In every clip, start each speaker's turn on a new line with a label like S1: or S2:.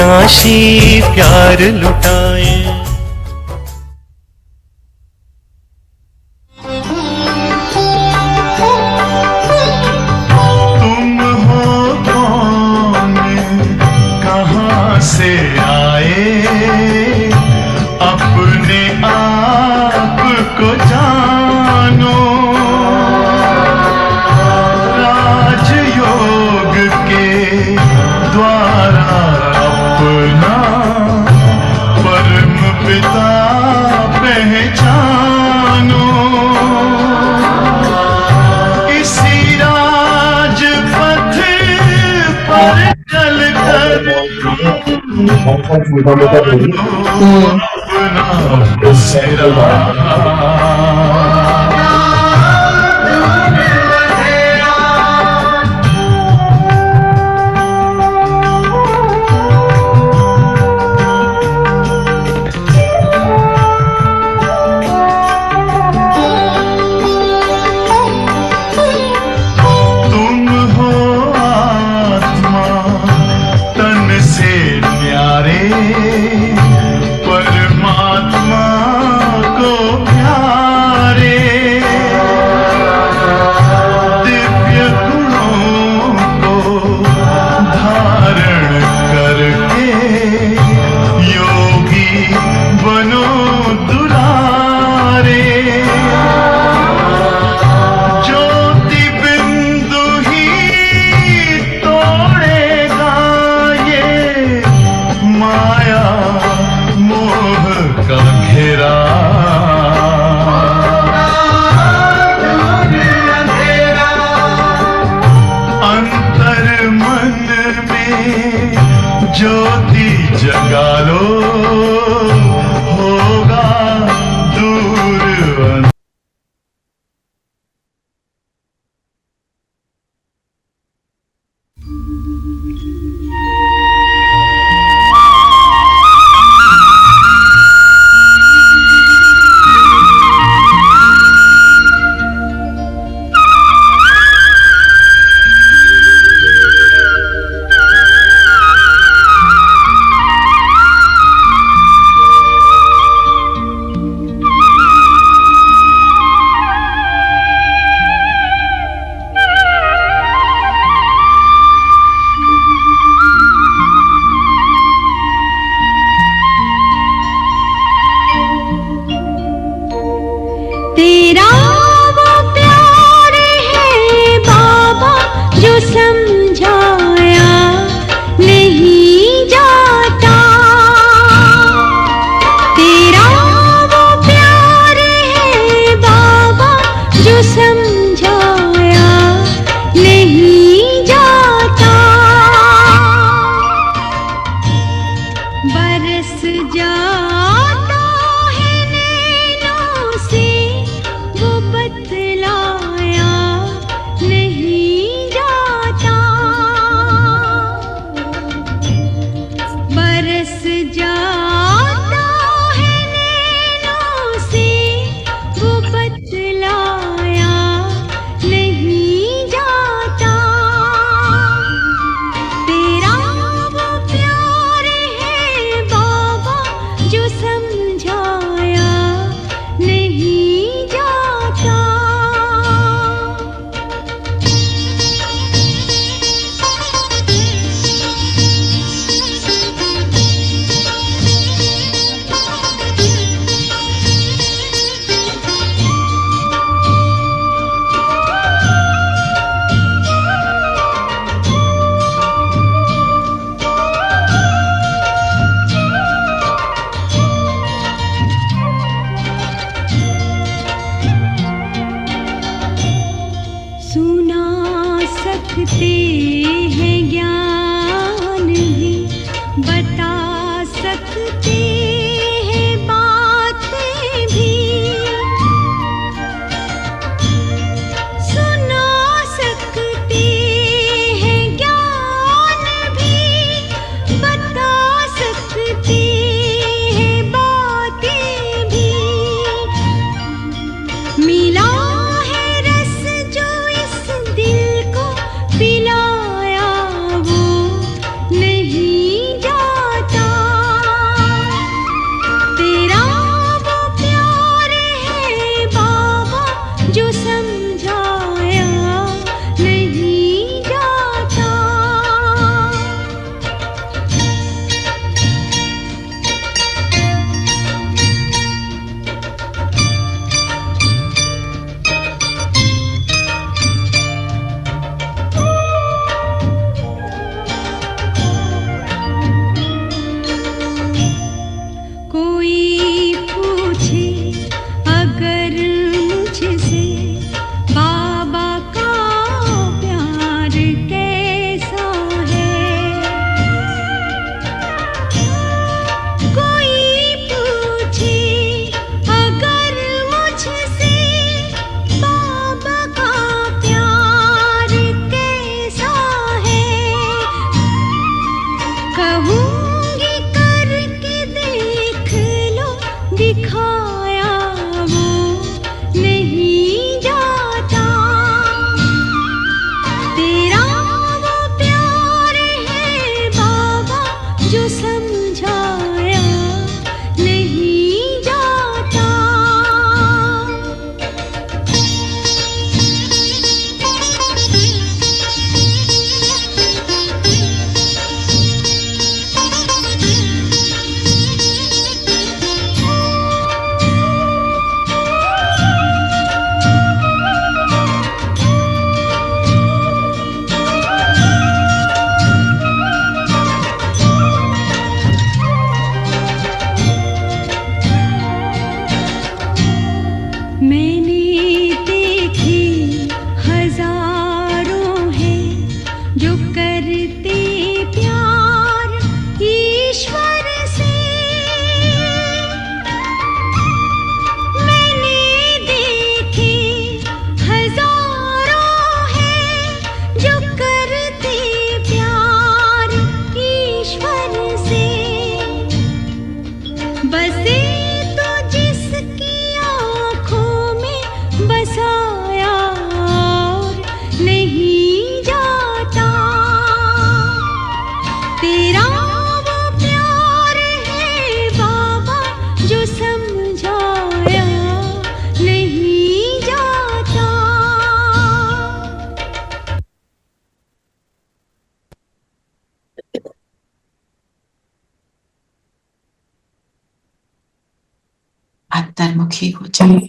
S1: अविनाशी प्यार लुटाए।
S2: तुम हो कौन, कहाँ से आए, अपने आप को जानो। राजयोग के द्वारा अपना परम पिता पहचानो। इसी राजपथ पर चलकर अपना बसेरा। तुम हो आत्मा तन से प्यारे, परमात्मा को प्यारे। दिव्य गुणों को धारण करके योगी बनो दुलारे। ज्योति बिंदु ही तोड़ेगा ये माया मोह का घेरा। अंतर मन में ज्योति जगा लो, होगा दूर
S3: तेरा वो प्यार है बाबा जो समझाया नहीं जाता। तेरा वो प्यार है बाबा जो समझाया नहीं जाता। बरस जाता है नैनों से वो बतलाया नहीं जाता। बरस जाता है नैनों से वो बतलाया नहीं जाता। तेरा वो प्यार है बाबा जो समझाया बसे तो जिसकी आँखों में बसाया और नहीं जाता। तेरा वो प्यार है बाबा जो समझाया नहीं जाता।
S4: अंतर्मुखी हो जाए।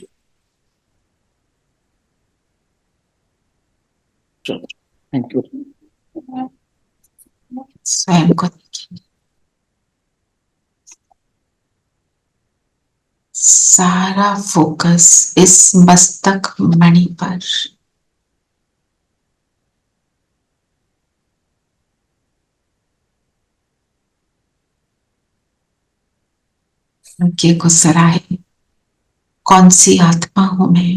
S5: Thank you.
S4: स्वयं को देखिए, सारा फोकस इस मस्तक मणि पर। उनके को सराहे, कौन सी आत्मा हूं मैं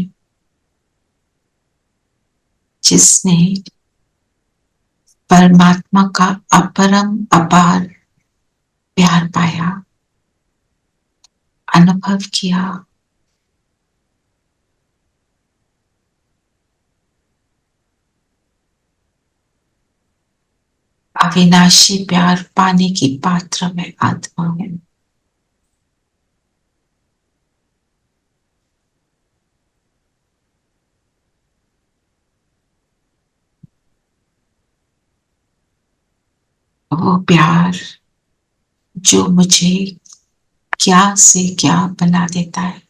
S4: जिसने परमात्मा का अपरम अपार प्यार पाया, अनुभव किया। अविनाशी प्यार पाने की पात्र में आत्मा हूं। वो प्यार जो मुझे क्या से क्या बना देता है।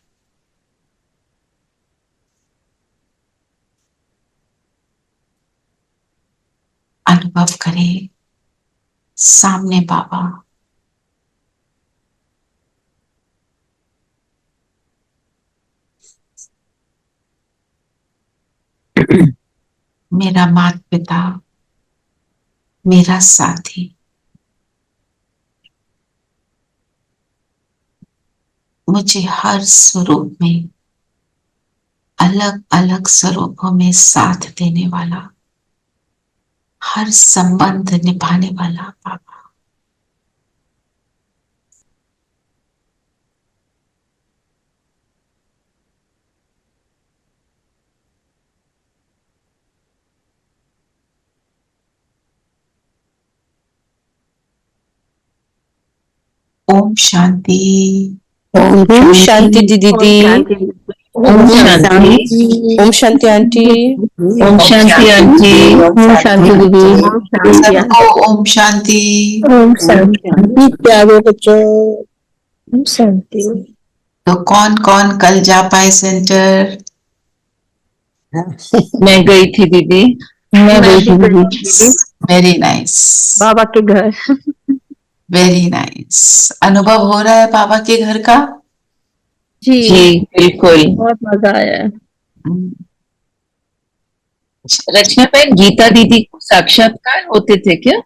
S4: अनुभव करें सामने बाबा, मेरा माता पिता, मेरा साथी, मुझे हर स्वरूप में, अलग अलग स्वरूपों में साथ देने वाला, हर संबंध निभाने वाला बाबा। ओम शांति।
S6: ओम शांति दीदी।
S5: ओम शांति।
S6: ओम शांति आंटी।
S5: ओम शांति आंटी।
S6: ओम शांति दीदी।
S4: सबको ओम शांति।
S6: ओम शांति प्यारे बच्चों। ओम शांति।
S4: तो कौन कौन कल जा पाए सेंटर?
S5: मैं गई थी दीदी।
S6: मैं गई थी दीदी।
S4: वेरी नाइस,
S6: बाबा के घर।
S4: Very nice. अनुभव हो रहा है बाबा के घर का?
S6: जी
S5: बिल्कुल।
S6: बहुत मजा आया।
S5: रचना बहन, गीता दीदी को साक्षात्कार होते थे क्या?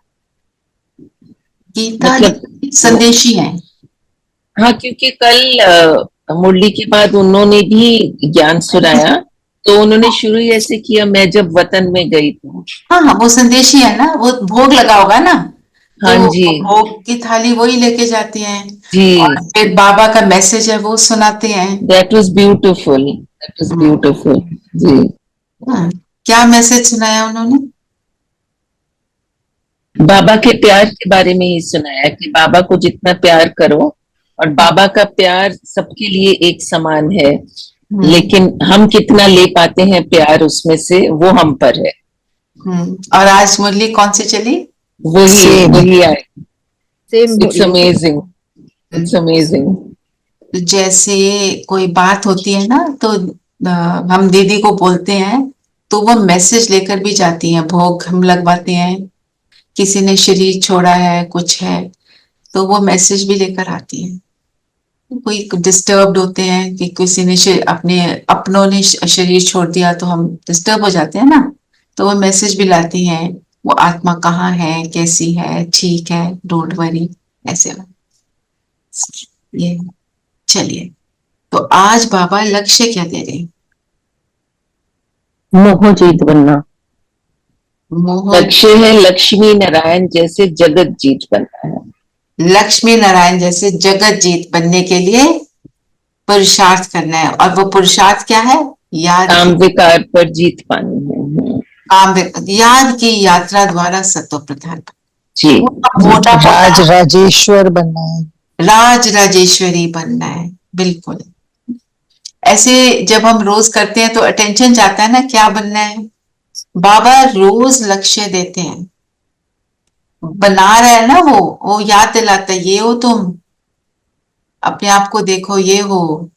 S4: गीता
S5: मतलब
S4: संदेशी है।
S5: हाँ, क्योंकि कल मुरली के बाद उन्होंने भी ज्ञान सुनाया, तो उन्होंने शुरू ही ऐसे किया, मैं जब वतन में गई थी।
S4: हाँ हाँ, वो संदेशी है ना, वो भोग लगा होगा ना।
S5: हाँ
S4: तो
S5: जी।
S4: भोग की थाली वही लेके जाती हैं
S5: जी।
S4: और फिर बाबा का मैसेज है वो सुनाते हैं।
S5: That was beautiful, that was beautiful. जी।
S4: हाँ, क्या मैसेज सुनाया उन्होंने?
S5: बाबा के प्यार के बारे में ही सुनाया कि बाबा को जितना प्यार करो, और बाबा का प्यार सबके लिए एक समान है, लेकिन हम कितना ले पाते हैं प्यार उसमें से, वो हम पर है।
S4: और आज मुरली कौन सी चली?
S5: वही आए।
S6: Same
S5: it's amazing, it's amazing.
S4: जैसे कोई बात होती है ना, तो हम दीदी को बोलते हैं तो वो मैसेज लेकर भी जाती हैं। भोग हम लगवाते हैं, किसी ने शरीर छोड़ा है, कुछ है, तो वो मैसेज भी लेकर आती है। कोई डिस्टर्ब्ड होते हैं कि किसी ने अपने अपनों ने शरीर छोड़ दिया, तो हम डिस्टर्ब हो जाते हैं ना, तो वो मैसेज भी लाती हैं। वो आत्मा कहाँ है, कैसी है, ठीक है, डोंट वरी, ऐसे। ये चलिए, तो आज बाबा लक्ष्य क्या दे रहे हैं?
S6: मोह जीत बनना।
S4: मोह
S5: लक्ष्य है लक्ष्मी नारायण जैसे जगत जीत बनना है।
S4: लक्ष्मी नारायण जैसे जगत जीत बनने के लिए पुरुषार्थ करना है। और वो पुरुषार्थ क्या है? याद
S5: काम विकार पर जीत पानी है।
S4: याद की यात्रा द्वारा सतो प्रधान
S5: जी,
S4: मोटा
S7: राज राजेश्वर बनना है।
S4: राज राजेश्वरी बनना है, बिल्कुल। ऐसे जब हम रोज करते हैं तो अटेंशन जाता है ना, क्या बनना है। बाबा रोज लक्ष्य देते हैं, बना रहा है ना, वो याद दिलाता है, ये हो तुम, अपने आप को देखो, ये हो,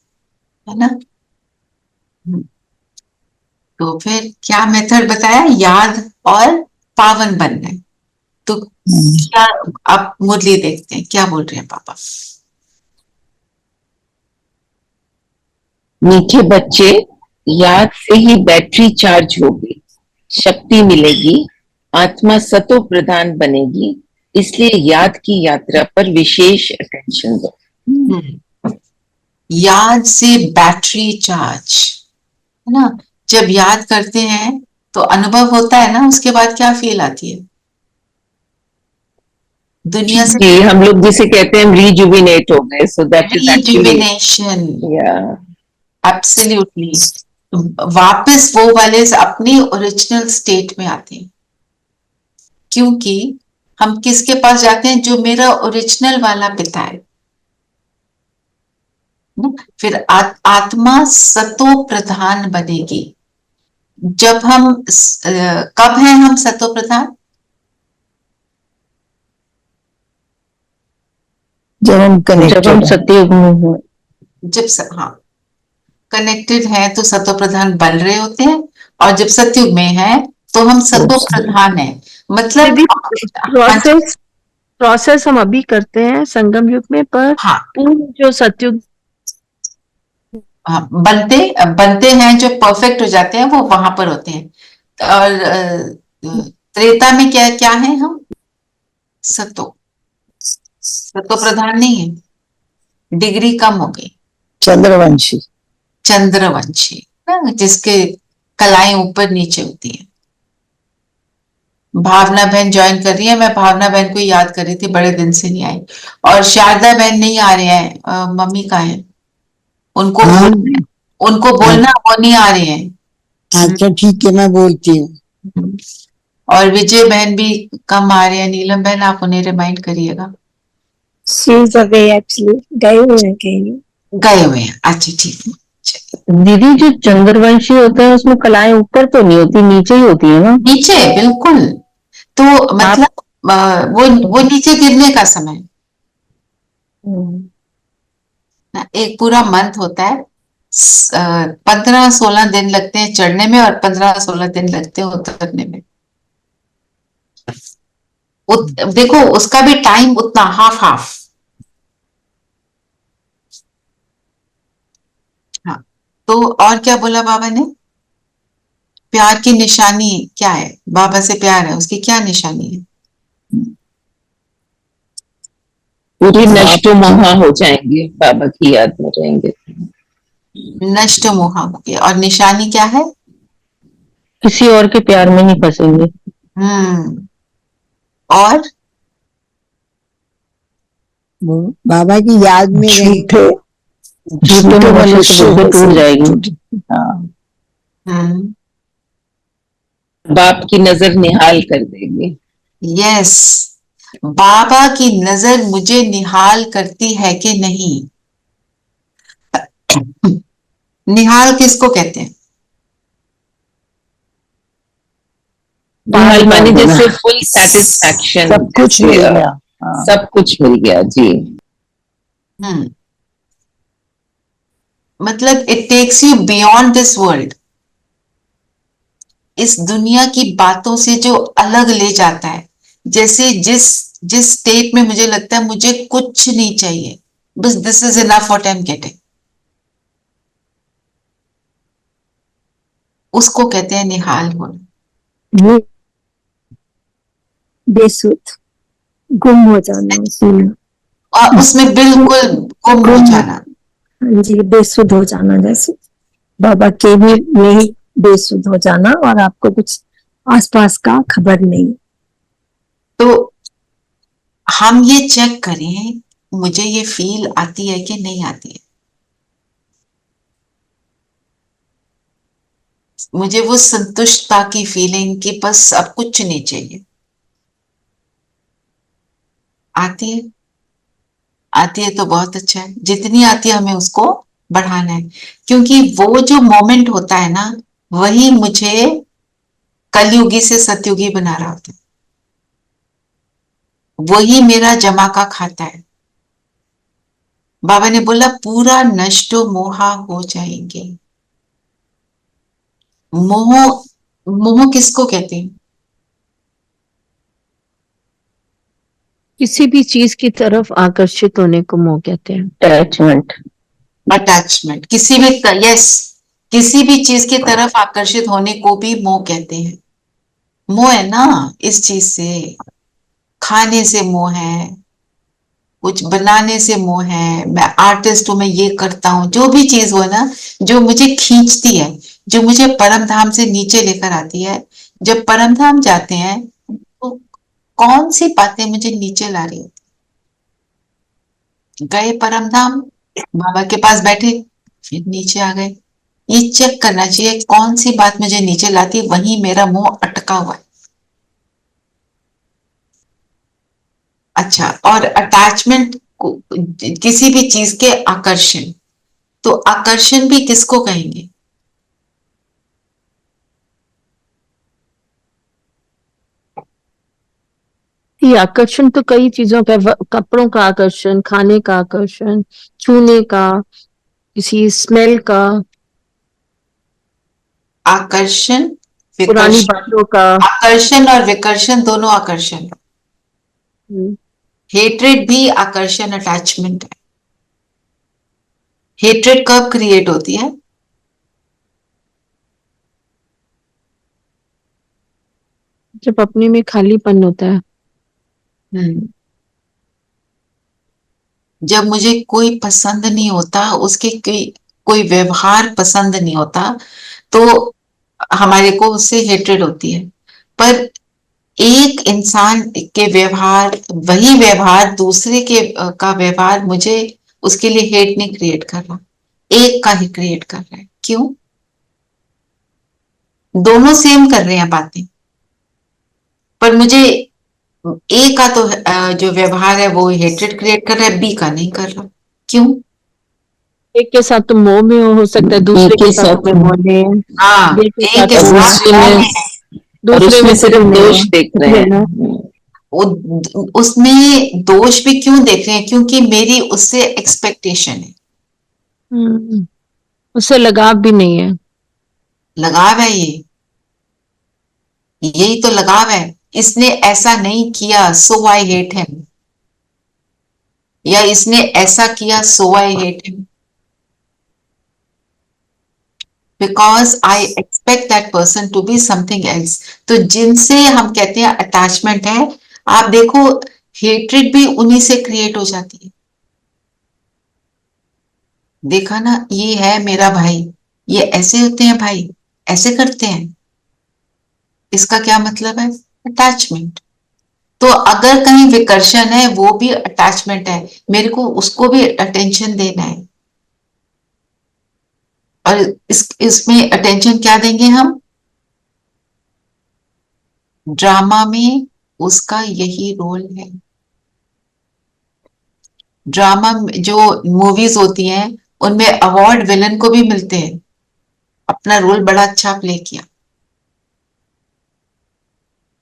S4: है ना। तो फिर क्या मेथड बताया? याद और पावन बनना है। तो क्या आप मुरली देखते हैं, क्या बोल रहे हैं पापा?
S5: मीठे बच्चे, याद से ही बैटरी चार्ज होगी, शक्ति मिलेगी, आत्मा सतो प्रधान बनेगी, इसलिए याद की यात्रा पर विशेष अटेंशन दो।
S4: याद से बैटरी चार्ज, है ना। जब याद करते हैं तो अनुभव होता है ना, उसके बाद क्या फील आती है दुनिया से?
S5: जी, हम लोग जिसे कहते हैं रिजुविनेट हो गए, so that is actually
S4: rejuvenation,
S5: या
S4: एब्सोल्युटली। वापस वो वाले अपनी ओरिजिनल स्टेट में आते हैं, क्योंकि हम किसके पास जाते हैं? जो मेरा ओरिजिनल वाला पिता है। फिर आत्मा सतो प्रधान बनेगी। जब हम कब हैं हम सतो प्रधान?
S7: जब हम
S6: सतयुग में हुए,
S4: हाँ, कनेक्टेड है तो सतो प्रधान बन रहे होते हैं। और जब सतयुग में है तो हम सतो प्रधान है, मतलब
S6: प्रोसेस हम अभी करते हैं संगम युग में, पर
S4: हाँ,
S6: पूर्ण जो सतयुग
S4: बनते हैं, जो परफेक्ट हो जाते हैं वो वहां पर होते हैं। और त्रेता में क्या क्या है हम? सतो प्रधान नहीं है, डिग्री कम हो गई।
S7: चंद्रवंशी
S4: जिसके कलाएं ऊपर नीचे होती है। भावना बहन ज्वाइन कर रही है, मैं भावना बहन को याद कर रही थी, बड़े दिन से नहीं आई। और शारदा बहन नहीं आ रहे हैं, मम्मी का है, उनको बोलना, वो नहीं आ रहे हैं।
S7: अच्छा ठीक है, मैं बोलती हूँ।
S4: और विजय बहन भी कम आ रहे हैं। नीलम बहन आप उन्हें रिमाइंड करिएगा।
S6: एक्चुअली गए हुए हैं।
S4: अच्छा ठीक है।
S6: दीदी, जो चंद्रवंशी होते हैं उसमें कलाएं ऊपर तो नहीं होती, नीचे ही होती है ना?
S4: नीचे, बिल्कुल। तो मतलब वो नीचे गिरने का समय, एक पूरा मंथ होता है, 15-16 दिन लगते हैं चढ़ने में और 15-16 दिन लगते हैं उतरने में। देखो उसका भी टाइम उतना, हाफ। हाँ, तो और क्या बोला बाबा ने? प्यार की निशानी क्या है? बाबा से प्यार है, उसकी क्या निशानी है?
S5: पूरी नष्ट मोहा हो जाएंगे, बाबा की याद में रहेंगे।
S4: नष्ट मोहा हो गया। और निशानी क्या है?
S6: किसी और के प्यार में नहीं फंसेंगे।
S4: और
S7: बाबा की याद में
S6: झूठे मनुष्य टूट जाएगी।
S5: बाप की नजर निहाल कर देंगे।
S4: यस, बाबा की नजर मुझे निहाल करती है कि नहीं? निहाल किसको कहते हैं?
S5: निहाल माने जैसे फुल सेटिस्फैक्शन,
S7: सब कुछ मिल गया।
S5: सब कुछ मिल गया जी।
S4: मतलब it takes you beyond this world, इस दुनिया की बातों से जो अलग ले जाता है। जैसे जिस स्टेट में मुझे लगता है मुझे कुछ नहीं चाहिए, बस this is enough what I am getting, उसको कहते हैं निहाल होना।
S6: बेसुध गुम हो जाना उसमें,
S4: और उसमें बिल्कुल गुम हो जाना।
S6: जी, बेसुध हो जाना, जैसे बाबा के भी में ही बेसुध हो जाना और आपको कुछ आसपास का खबर नहीं।
S4: तो हम ये चेक करें मुझे ये फील आती है कि नहीं आती है, मुझे वो संतुष्टता की फीलिंग कि बस अब कुछ नहीं चाहिए, आती है? आती है तो बहुत अच्छा है, जितनी आती है हमें उसको बढ़ाना है, क्योंकि वो जो मोमेंट होता है ना, वही मुझे कलयुगी से सतयुगी बना रहा होता है, वही मेरा जमा का खाता है। बाबा ने बोला पूरा नष्टो मोहा हो जाएंगे। मोह, मोह किसको कहते हैं?
S6: किसी भी चीज की तरफ आकर्षित होने को मोह कहते हैं।
S5: अटैचमेंट।
S4: अटैचमेंट, किसी भी यस, किसी भी चीज की तरफ आकर्षित होने को भी मोह कहते हैं। मोह है ना, इस चीज से, खाने से मोह है, कुछ बनाने से मोह है, मैं आर्टिस्ट हूं, मैं ये करता हूं, जो भी चीज हो ना, जो मुझे खींचती है, जो मुझे परम धाम से नीचे लेकर आती है। जब परम धाम जाते हैं तो कौन सी बातें मुझे नीचे ला रही होती? गए परम धाम, बाबा के पास बैठे, फिर नीचे आ गए। ये चेक करना चाहिए कौन सी बात मुझे नीचे लाती है, वहीं मेरा मोह अटका हुआ है। अच्छा, और अटैचमेंट, किसी भी चीज के आकर्षण, तो आकर्षण भी किसको कहेंगे?
S6: ये आकर्षण तो कई चीजों का है, कपड़ों का आकर्षण, खाने का आकर्षण, छूने का, किसी स्मेल का,
S4: आकर्षण,
S6: पुरानी
S4: विकर्षण।
S6: बातों का।
S4: आकर्षण और विकर्षण दोनों आकर्षण है।
S6: हम्म,
S4: हेट्रेड भी आकर्षण, अटैचमेंट है। हेट्रेड कब क्रिएट होती है?
S6: जब अपने में खालीपन होता है।
S4: जब मुझे कोई पसंद नहीं होता, उसके कोई व्यवहार पसंद नहीं होता, तो हमारे को उससे हेट्रेड होती है। पर एक इंसान के व्यवहार, वही व्यवहार दूसरे के का व्यवहार मुझे उसके लिए हेट नहीं क्रिएट कर रहा, एक का ही क्रिएट कर रहा है। क्यों? दोनों सेम कर रहे हैं बातें, पर मुझे ए का तो जो व्यवहार है वो हेट्रेड क्रिएट कर रहा है, बी का नहीं कर रहा। क्यों?
S6: एक के साथ तो मोह में हो सकता है, दूसरे
S5: एक
S6: के
S5: के
S6: साथ
S5: साथ
S6: तो मोह नहीं,
S4: हाँ,
S6: बे के
S4: एक
S6: साथ
S4: के
S6: तो मोह
S4: साथ
S5: दूसरे में, और
S6: दूसरे
S5: उसमें
S6: में
S5: सिर्फ
S6: नहीं
S5: दोष
S6: है।
S5: देख रहे
S6: है
S5: हैं।
S6: ना?
S4: उसमें दोष भी क्यों देख रहे हैं? क्योंकि मेरी उससे एक्सपेक्टेशन है,
S6: उससे लगाव भी नहीं है।
S4: लगाव है ये, यही तो लगाव है। इसने ऐसा नहीं किया सो आई हेट हिम, या इसने ऐसा किया so I hate him, because I expect that person to be something else. तो जिनसे हम कहते हैं अटैचमेंट है, आप देखो हेट्रेड भी उन्हीं से क्रिएट हो जाती है। देखा ना, ये है मेरा भाई, ये ऐसे होते हैं भाई, ऐसे करते हैं, इसका क्या मतलब है? अटैचमेंट। तो अगर कहीं विकर्षण है, वो भी अटैचमेंट है, मेरे को उसको भी अटेंशन देना है। और इसमें अटेंशन क्या देंगे हम? ड्रामा में उसका यही रोल है। ड्रामा जो मूवीज होती हैं, उनमें अवार्ड विलन को भी मिलते हैं, अपना रोल बड़ा अच्छा प्ले किया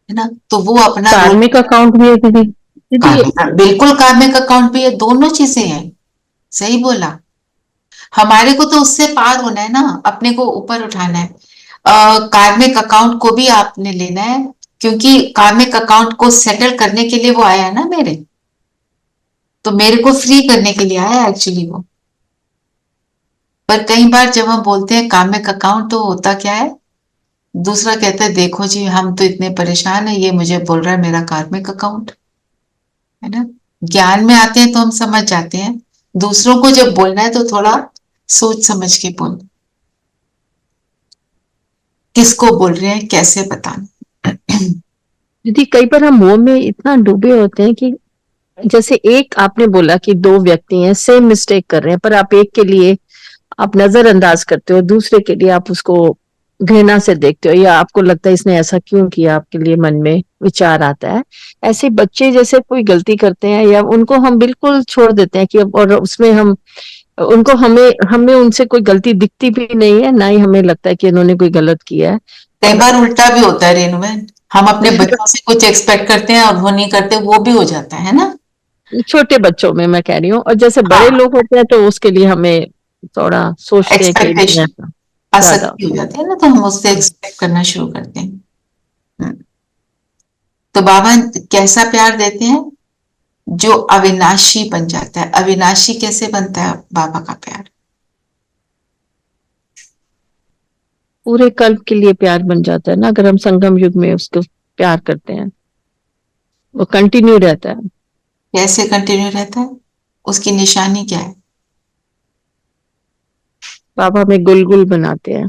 S4: है ना, तो वो अपना रोल।
S6: कार्मिक अकाउंट भी है दीदी। दीदी,
S4: बिल्कुल कार्मिक अकाउंट भी है, दोनों चीजें हैं। सही बोला। हमारे को तो उससे पार होना है ना, अपने को ऊपर उठाना है। कार्मिक अकाउंट को भी आपने लेना है, क्योंकि कार्मिक अकाउंट को सेटल करने के लिए वो आया है ना मेरे, तो मेरे को फ्री करने के लिए आया एक्चुअली वो। पर कई बार जब हम बोलते हैं कार्मिक अकाउंट, तो होता क्या है, दूसरा कहता है देखो जी हम तो इतने परेशान है, ये मुझे बोल रहा है मेरा कार्मिक अकाउंट है ना। ज्ञान में आते हैं तो हम समझ जाते हैं, दूसरों को जब बोलना है तो थोड़ा सोच समझ के बोलना, किसको बोल रहे हैं, कैसे बताना।
S6: दीदी कई बार हम मोह में इतना डूबे होते हैं कि जैसे एक आपने बोला कि दो व्यक्ति हैं सेम मिस्टेक कर रहे हैं, पर आप एक के लिए आप नजरअंदाज करते हो, दूसरे के लिए आप उसको घृणा से देखते हो, या आपको लगता है इसने ऐसा क्यों किया, आपके लिए मन में विचार आता है। ऐसे बच्चे जैसे कोई गलती करते हैं या उनको हम बिल्कुल छोड़ देते हैं कि अब, और उसमें हम उनको हमें हमें उनसे कोई गलती दिखती भी नहीं है, ना ही हमें लगता है कि इन्होंने कोई गलत किया है।
S4: कई बार उल्टा भी होता है रेनू बहन, हम अपने बच्चों से कुछ एक्सपेक्ट करते हैं और वो नहीं करते, वो भी हो जाता है ना।
S6: छोटे बच्चों में मैं कह रही हूँ, और जैसे बड़े लोग होते हैं तो उसके लिए हमें थोड़ा सोचते हैं कि नहीं,
S4: एक्सपेक्टेशन
S6: ऐसा ज्यादा
S4: आसक्ति हो जाती है ना, तो हम उससे एक्सपेक्ट करना शुरू करते हैं। हम्म। तो बाबा कैसा प्यार देते हैं? जो अविनाशी बन जाता है। अविनाशी कैसे बनता है बाबा का प्यार?
S6: पूरे कल्प के लिए प्यार बन जाता है ना, अगर हम संगम युग में उसको प्यार करते हैं, वो कंटिन्यू रहता है।
S4: कैसे कंटिन्यू रहता है? उसकी निशानी क्या है?
S6: बाबा हमें गुलगुल बनाते हैं।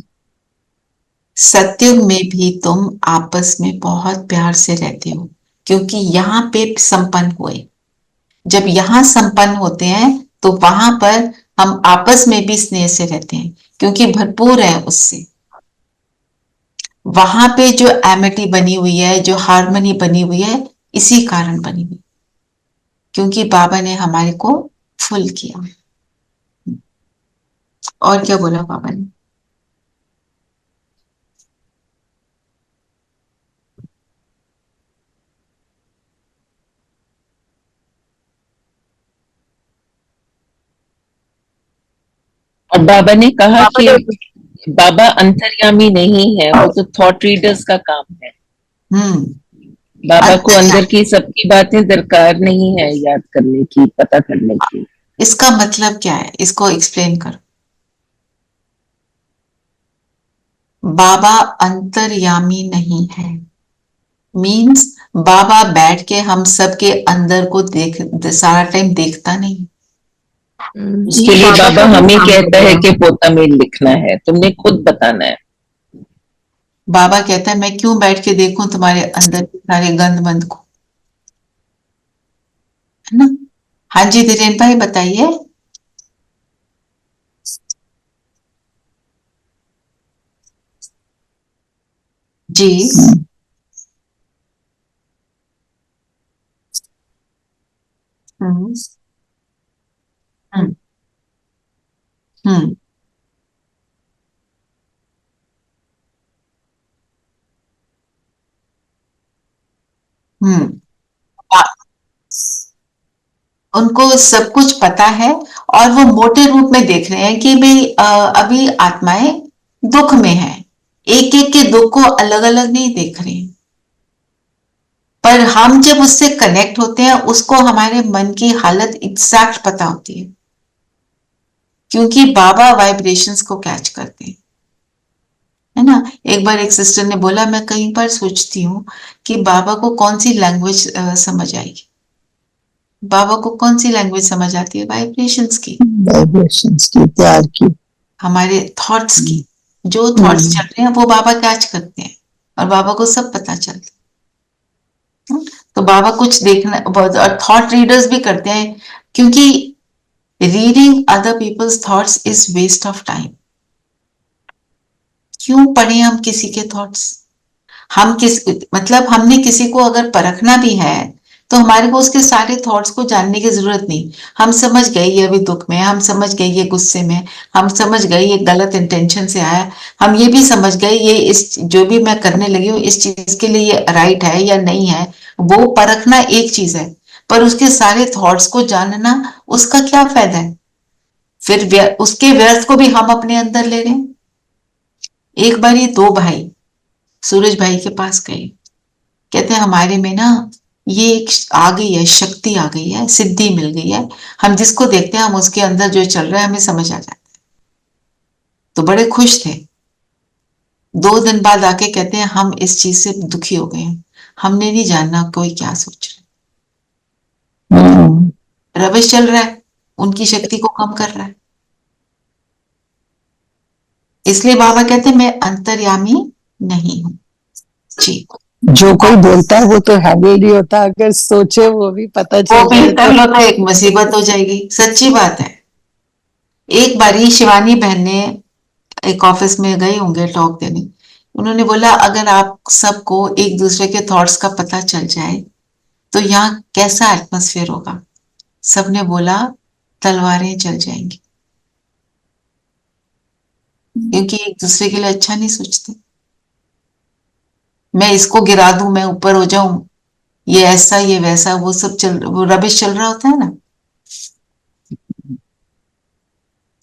S4: सत्युग में भी तुम आपस में बहुत प्यार से रहते हो, क्योंकि यहाँ पे संपन्न हुए। जब यहाँ संपन्न होते हैं तो वहां पर हम आपस में भी स्नेह से रहते हैं, क्योंकि भरपूर है उससे। वहां पे जो एमिटी बनी हुई है, जो हार्मनी बनी हुई है, इसी कारण बनी हुई, क्योंकि बाबा ने हमारे को फुल किया। और क्या बोला बाबा ने?
S5: और बाबा ने कहा
S6: बाबा
S5: कि
S6: ने
S5: बाबा अंतर्यामी नहीं है, वो तो थॉट रीडर्स का काम है।
S4: हम्म।
S5: बाबा को अंदर
S4: अंतर्यामी,
S5: की सबकी बातें दरकार नहीं है याद करने की, पता करने की।
S4: इसका मतलब क्या है? इसको एक्सप्लेन करो। बाबा अंतर्यामी नहीं है मीन्स बाबा बैठ के हम सबके अंदर को सारा टाइम देखता नहीं।
S5: उसके लिए
S6: बाबा
S5: बाबा
S6: का भी
S5: हमें
S6: काम
S5: कहता
S6: है।
S5: है कि पोता मेल लिखना है, तुमने खुद बताना है।
S4: बाबा कहता है मैं क्यों बैठ के देखूं तुम्हारे अंदर के सारे गंद मंद को, है ना? हाँ जी धीरेन भाई बताइए। जी। हम्म। हम्म। हम्म। हम्म। उनको सब कुछ पता है, और वो मोटे रूप में देख रहे हैं कि भाई अभी आत्माएं दुख में है। एक एक के दुख को अलग अलग नहीं देख रहे हैं। पर हम जब उससे कनेक्ट होते हैं, उसको हमारे मन की हालत एग्जैक्ट पता होती है, क्योंकि बाबा वाइब्रेशंस को कैच करते हैं, है ना? एक बार एक सिस्टर ने बोला, मैं कई बार सोचती हूँ कि बाबा को कौन सी लैंग्वेज समझ आएगी। बाबा को कौन सी लैंग्वेज समझ आती है? वाइब्रेशंस की,
S7: वाइब्रेशंस की, प्यार की।
S4: हमारे थॉट्स की। जो थॉट्स चल रहे हैं वो बाबा कैच करते हैं, और बाबा को सब पता चलता है। तो बाबा कुछ देखना, और थॉट रीडर्स भी करते हैं, क्योंकि reading other people's thoughts is waste of time. क्यों पढ़े हम किसी के थॉट्स? हम किस मतलब हमने किसी को अगर परखना भी है, तो हमारे को उसके सारे थॉट्स को जानने की जरूरत नहीं। हम समझ गए ये अभी दुख में है, हम समझ गए ये गुस्से में, हम समझ गए ये गलत इंटेंशन से आया, हम ये भी समझ गए ये इस जो भी मैं करने लगी हूँ इस चीज के लिए ये राइट है या नहीं है। वो परखना एक चीज है, पर उसके सारे थॉट्स को जानना, उसका क्या फायदा है? फिर उसके व्यर्थ को भी हम अपने अंदर ले रहे हैं। एक बार ये दो भाई सूरज भाई के पास गए, कहते हैं हमारे में ना ये एक आ गई है, शक्ति आ गई है, सिद्धि मिल गई है। हम जिसको देखते हैं, हम उसके अंदर जो चल रहा है हमें समझ आ जाता है। तो बड़े खुश थे। 2 दिन बाद आके कहते हैं हम इस चीज से दुखी हो गए हैं, हमने नहीं जानना कोई क्या सोच रहा है। रविश चल रहा है, उनकी शक्ति को कम कर रहा है। इसलिए बाबा कहते हैं मैं अंतर्यामी नहीं हूं। जी।
S7: जो कोई बोलता है वो तो हैंडल नहीं होता, अगर सोचे वो भी पता
S4: वो
S7: चल
S4: भी
S7: जाए
S4: कर
S7: तो।
S4: लो तो एक मुसीबत हो जाएगी, सच्ची बात है। एक बारी शिवानी बहन ने एक ऑफिस में गए होंगे टॉक देने, उन्होंने बोला अगर आप सबको एक दूसरे के थॉट्स का पता चल जाए तो यहाँ कैसा एटमॉस्फेयर होगा। सबने बोला तलवारें चल जाएंगी, क्योंकि एक दूसरे के लिए अच्छा नहीं सोचते। मैं इसको गिरा दूं, मैं ऊपर हो जाऊं, ये ऐसा ये वैसा, वो सब वो रबिश चल रहा होता है ना।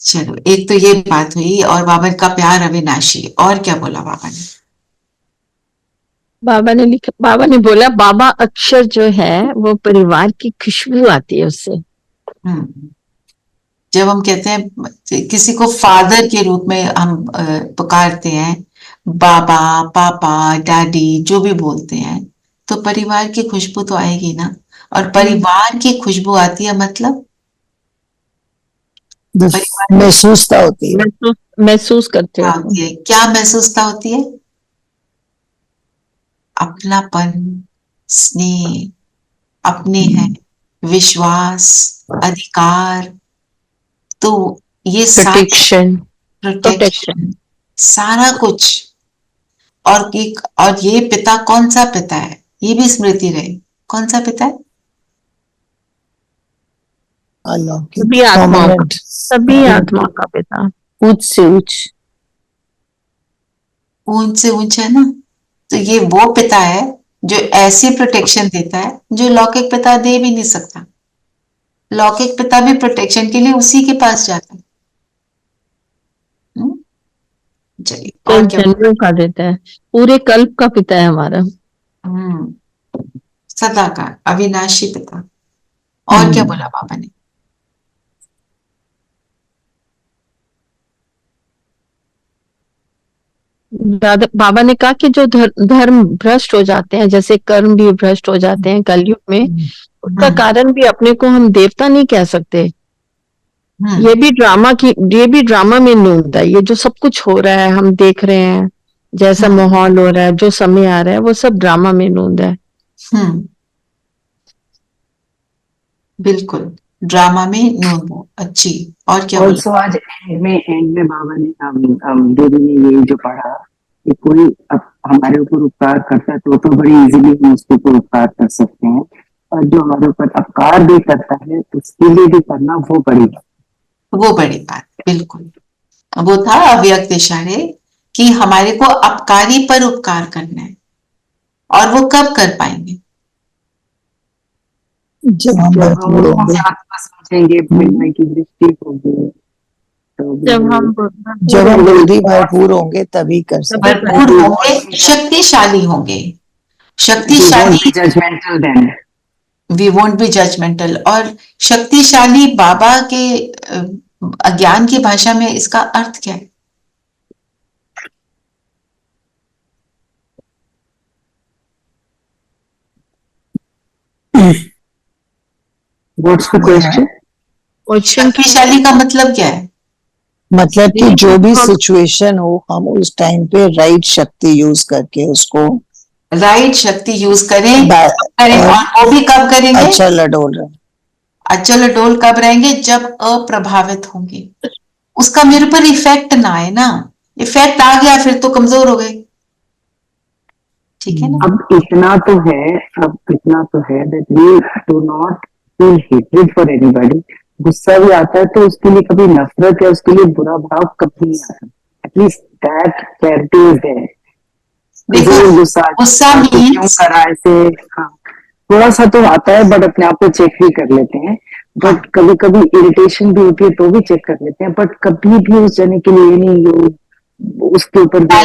S4: चलो, एक तो ये बात हुई, और बाबा का प्यार अविनाशी। और क्या बोला बाबा ने?
S6: बाबा ने बोला बाबा अक्षर जो है वो परिवार की खुशबू आती है उससे।
S4: जब हम कहते हैं किसी को फादर के रूप में हम पुकारते हैं, बाबा पापा डैडी जो भी बोलते हैं, तो परिवार की खुशबू तो आएगी ना। और परिवार की खुशबू आती है मतलब परिवार
S7: महसूसता होती है।
S6: महसूस करते
S4: क्या
S6: हो।
S4: होती है? क्या महसूसता होती है? अपनापन, स्नेह, अपने हैं, विश्वास, अधिकार। तो ये सारा
S6: प्रोटेक्शन।
S4: प्रोटेक्शन, सारा कुछ। और ये पिता कौन सा पिता है, ये भी स्मृति रहे। कौन सा पिता है?
S7: अलौकिक,
S6: सभी आत्माओं का,
S7: permanent।
S6: सभी आत्माओं का पिता, उच्च से उच्च।
S4: ऊंच से ऊंच है ना। तो ये वो पिता है जो ऐसी प्रोटेक्शन देता है जो लौकिक पिता दे भी नहीं सकता। लौकिक पिता भी प्रोटेक्शन के लिए उसी के पास जाता है। चलिए, और क्या?
S6: जन्मों का देता है, पूरे कल्प का पिता है हमारा।
S4: सदा का अविनाशी पिता। और क्या बोला बाबा ने?
S6: बाबा ने कहा कि जो धर्म भ्रष्ट हो जाते हैं, जैसे कर्म भी भ्रष्ट हो जाते हैं कलयुग में, उसका कारण भी अपने को हम देवता नहीं कह सकते। ये भी ड्रामा में नूंद है। ये जो सब कुछ हो रहा है, हम देख रहे हैं, जैसा माहौल हो रहा है, जो समय आ रहा है, वो सब ड्रामा में नूंद है।
S4: बिल्कुल, ड्रामा में नूंद है। अच्छी। और क्या बोला?
S8: ऑल्सो आज एंड में बाबा ने दीदी ने ये जो पढ़ा कि कोई हमारे ऊपर उपकार करता है तो बड़ी इजीली हम उसके ऊपर उपकार कर सकते हैं, और जो हमारे ऊपर अपकार भी करता है उसके लिए भी करना वो बड़ी
S4: बात। बिल्कुल, वो था अव्यक्त इशारे कि हमारे को अपकारी पर उपकार करना है। और वो कब कर पाएंगे?
S7: जब हम भरपूर होंगे,
S8: समझेंगे, मिलने की दृष्टि होगी,
S6: जब हम
S7: बुद्धि भरपूर होंगे तभी कर सकते।
S4: भरपूर होंगे, शक्तिशाली होंगे। शक्तिशाली,
S8: judgmental then
S4: we won't be judgmental. और शक्तिशाली बाबा के अज्ञान की भाषा में इसका अर्थ क्या है?
S8: What's the question?
S4: शक्तिशाली का मतलब क्या है?
S7: मतलब कि जो भी सिचुएशन हो, हम उस टाइम पे राइट शक्ति यूज करके उसको
S4: राइट शक्ति यूज करें। और वो भी कब करेंगे?
S7: अचल अडोल
S4: अडोल कब रहेंगे? जब अप्रभावित होंगे, उसका मेरे पर इफेक्ट ना आए ना। इफेक्ट आ गया फिर तो कमजोर हो गए। ठीक है ना?
S8: अब इतना तो है that we do not feel hatred for anybody। गुस्सा भी आता है तो उसके लिए कभी नफरत या उसके लिए बुरा भाव कभी नहीं आता। At least that clarity is there.
S4: देखो, गुस्सा
S8: क्यों करा ऐसे, हाँ थोड़ा सा तो आता है, बट अपने आप को चेक भी कर लेते हैं। बट कभी कभी इरिटेशन भी होती है तो भी चेक कर लेते हैं, बट कभी भी उस जने के लिए नहीं उसके ऊपर भी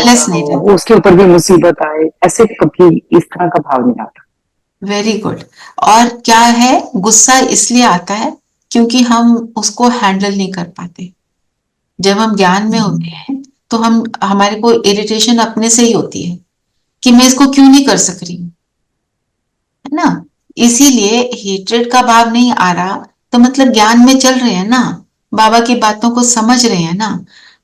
S8: उसके ऊपर भी मुसीबत आए, ऐसे कभी इस तरह का भाव नहीं आता।
S4: Very good. और क्या है, गुस्सा इसलिए आता है क्योंकि हम उसको हैंडल नहीं कर पाते। जब हम ज्ञान में होते हैं तो हमारे को इरिटेशन अपने से ही होती है कि मैं इसको क्यों नहीं कर सक रही हूँ, है ना। इसीलिए हेट्रेड का भाव नहीं आ रहा, तो मतलब ज्ञान में चल रहे हैं ना, बाबा की बातों को समझ रहे हैं ना।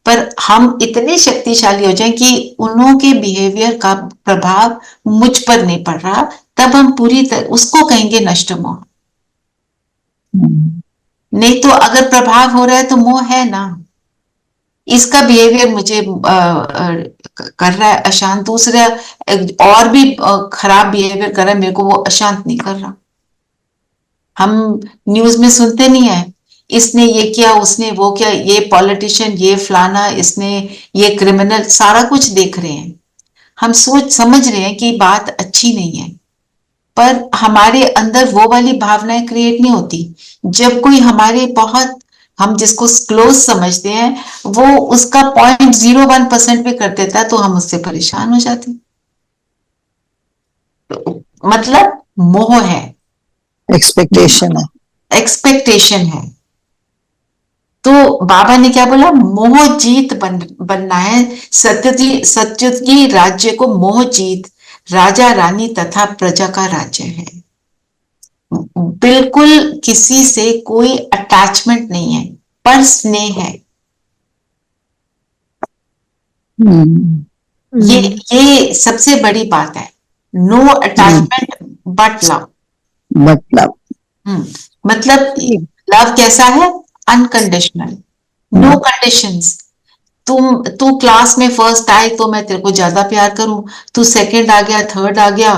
S4: पर हम इतने शक्तिशाली हो जाएं कि उन्हों के बिहेवियर का प्रभाव मुझ पर नहीं पड़ रहा, तब हम पूरी तरह उसको कहेंगे नष्ट मोह। नहीं तो अगर प्रभाव हो रहा है तो मोह है ना। इसका बिहेवियर मुझे कर रहा है अशांत, दूसरा और भी खराब बिहेवियर कर रहा है, मेरे को वो अशांत नहीं कर रहा। हम न्यूज में सुनते नहीं है, इसने ये किया, उसने वो किया, ये पॉलिटिशियन, ये फलाना, इसने ये क्रिमिनल, सारा कुछ देख रहे हैं। हम सोच समझ रहे हैं कि बात अच्छी नहीं है, पर हमारे अंदर वो वाली भावनाएं क्रिएट नहीं होती। जब कोई हमारे बहुत, हम जिसको क्लोज समझते हैं, वो उसका 0.01% भी कर देता है तो हम उससे परेशान हो जाते हैं। तो मतलब मोह है,
S7: एक्सपेक्टेशन है,
S4: एक्सपेक्टेशन है। तो बाबा ने क्या बोला, मोह जीत बनना है। सत्ययुगी राज्य को मोह जीत, राजा रानी तथा प्रजा का राज्य है। बिल्कुल किसी से कोई अटैचमेंट नहीं है, पर स्नेह है। ये सबसे बड़ी बात है। No attachment but love. मतलब लव कैसा है, अनकंडीशनल, नो कंडीशंस। तू क्लास में फर्स्ट आई तो मैं तेरे को ज्यादा प्यार करूं, तू सेकंड आ गया, थर्ड आ गया,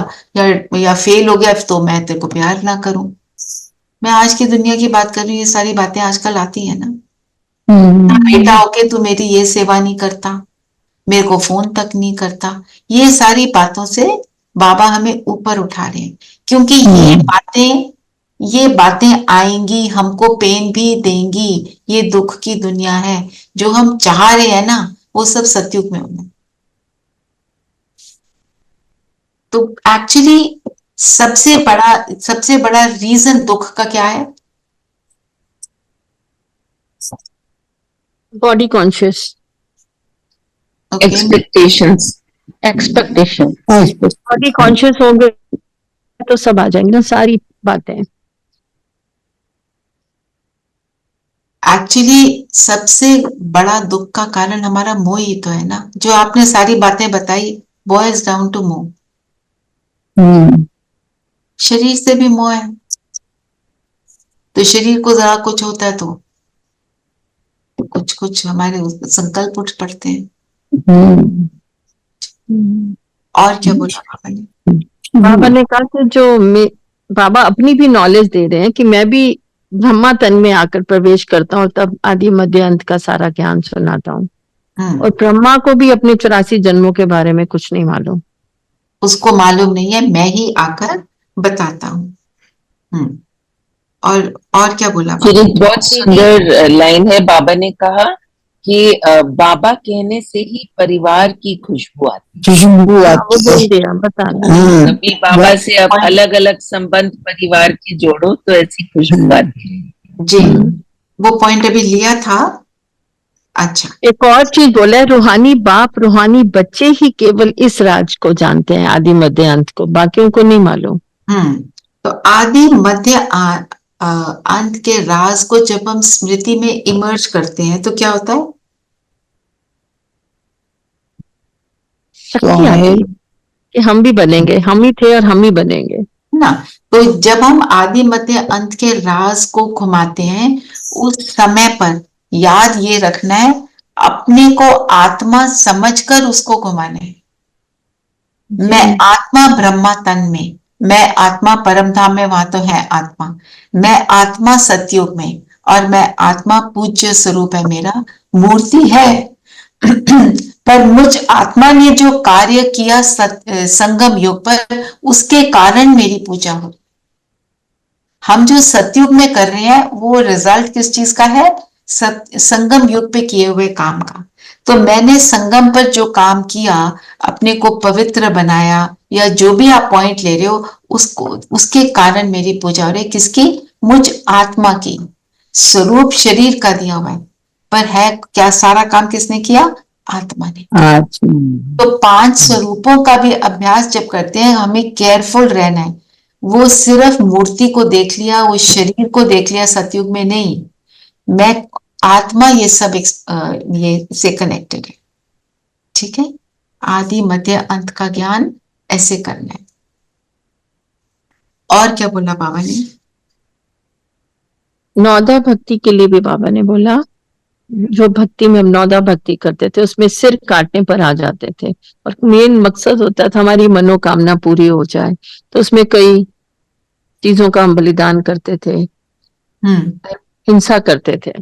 S4: या फेल हो गया तो मैं तेरे को प्यार ना करूं। मैं आज की दुनिया की बात कर रही हूँ, ये सारी बातें आजकल आती है ना। बेटा होके तू मेरी ये सेवा नहीं करता, मेरे को फोन तक नहीं करता। ये सारी बातों से बाबा हमें ऊपर उठा रहे हैं, क्योंकि ये बातें आएंगी, हमको पेन भी देंगी। ये दुख की दुनिया है। जो हम चाह रहे हैं ना, वो सब सतयुग में होना। तो एक्चुअली सबसे बड़ा रीजन दुख का क्या है?
S6: Body conscious,
S5: expectations,
S6: body conscious हो गए तो सब आ जाएंगे ना, सारी बातें।
S4: एक्चुअली सबसे बड़ा दुख का कारण हमारा मोह ही तो है ना। जो आपने सारी बातें बताई, बॉयज डाउन टू मोह। शरीर से भी मोह है, तो शरीर को जरा कुछ होता है तो कुछ हमारे संकल्प उठ पड़ते हैं। और क्या बोला बाबा ने?
S6: बाबा ने कहा कि बाबा अपनी भी नॉलेज दे रहे हैं कि मैं भी ब्रह्मा तन में आकर प्रवेश करता हूँ, तब आदि मध्य अंत का सारा ज्ञान सुनाता हूँ। और ब्रह्मा को भी अपने 84 जन्मों के बारे में कुछ नहीं मालूम,
S4: उसको मालूम नहीं है, मैं ही आकर बताता हूँ। और क्या बोला?
S5: फिर एक बहुत सुंदर लाइन है, बाबा ने कहा कि बाबा कहने से ही परिवार की खुशबू आती है। कभी बाबा से अब अलग अलग संबंध परिवार के जोड़ो तो ऐसी खुशबू आती है।
S4: जी, वो पॉइंट अभी लिया था। अच्छा,
S6: एक और चीज बोला है, रूहानी बाप रूहानी बच्चे ही केवल इस राज को जानते हैं, आदि मध्य अंत को, बाकियों को नहीं मालूम।
S4: तो आदि मध्य अंत के राज को जब हम स्मृति में इमर्ज करते हैं तो क्या होता है?
S6: शक्ति आती है कि हम भी बनेंगे, हम ही थे और हम ही बनेंगे
S4: ना। तो जब हम आदि मध्य अंत के राज को घुमाते हैं, उस समय पर याद ये रखना है, अपने को आत्मा समझकर उसको घुमाना है। मैं आत्मा ब्रह्मा तन में, मैं आत्मा परम धाम में, वहां तो है आत्मा। मैं आत्मा सतयुग में, और मैं आत्मा पूज्य स्वरूप है, मेरा मूर्ति है। पर मुझ आत्मा ने जो कार्य किया संगम युग पर, उसके कारण मेरी पूजा हो। हम जो सतयुग में कर रहे हैं वो रिजल्ट किस चीज का है? संगम युग पे किए हुए काम का। तो मैंने संगम पर जो काम किया, अपने को पवित्र बनाया, या जो भी आप पॉइंट ले रहे हो, उसके कारण मेरी पूजा हो रही है। किसकी? मुझ आत्मा की। स्वरूप शरीर का दिया हुआ है, पर है क्या? सारा काम किसने किया? आत्मा ने। तो 5 स्वरूपों का भी अभ्यास जब करते हैं, हमें केयरफुल रहना है। वो सिर्फ मूर्ति को देख लिया, वो शरीर को देख लिया सतयुग में नहीं। मैं आत्मा ये सब ये से कनेक्टेड है। ठीक है, आदि मध्य अंत का ज्ञान ऐसे करना है। और क्या बोला बाबा ने?
S6: नौदा भक्ति के लिए भी बाबा ने बोला, जो भक्ति में हम नौदा भक्ति करते थे उसमें सिर काटने पर आ जाते थे, और मेन मकसद होता था हमारी मनोकामना पूरी हो जाए, तो उसमें कई चीजों का हम बलिदान करते थे, हिंसा करते थे।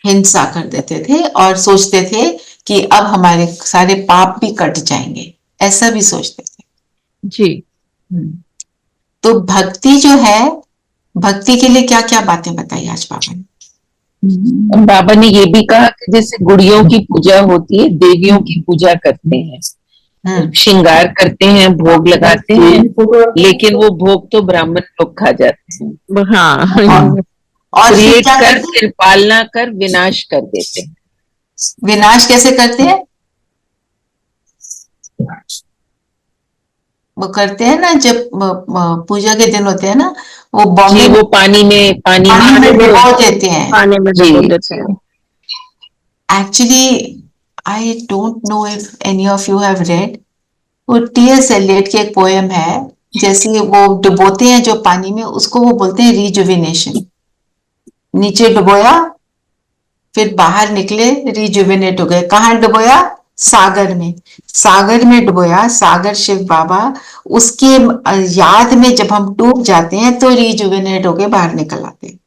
S4: हिंसा कर देते थे और सोचते थे कि अब हमारे सारे पाप भी कट जाएंगे, ऐसा भी सोचते थे।
S6: जी।
S4: तो भक्ति जो है, भक्ति के लिए क्या क्या बातें बताई आज बाबा ने?
S5: बाबा ने ये भी कहा कि जैसे गुड़ियों की पूजा होती है, देवियों की पूजा करते हैं, श्रृंगार करते हैं, भोग लगाते हैं, लेकिन वो भोग तो ब्राह्मण लोग खा जाते हैं।
S6: हाँ।
S4: और फिर
S5: क्रिएट
S4: क्या
S5: कर,
S4: करते हैं?
S5: फिर पालना कर, विनाश कर देते हैं।
S4: विनाश कैसे करते हैं? वो करते हैं ना, जब पूजा के दिन होते हैं ना, वो बॉम्बे
S5: जी, वो पानी में
S4: डुबो देते हैं।
S6: पानी में डुबो देते हैं।
S4: Actually I don't know if any of you have read, वो टी.एस. एलियट की एक पोएम है, जैसे वो डुबोते हैं जो पानी में, उसको वो बोलते हैं रिजुविनेशन। नीचे डुबोया, फिर बाहर निकले, रिजुविनेट हो गए। कहाँ डुबोया? सागर में। सागर में डुबोया, सागर शिव बाबा, उसके याद में जब हम डूब जाते हैं तो रिजुविनेट होके बाहर निकल आते हैं।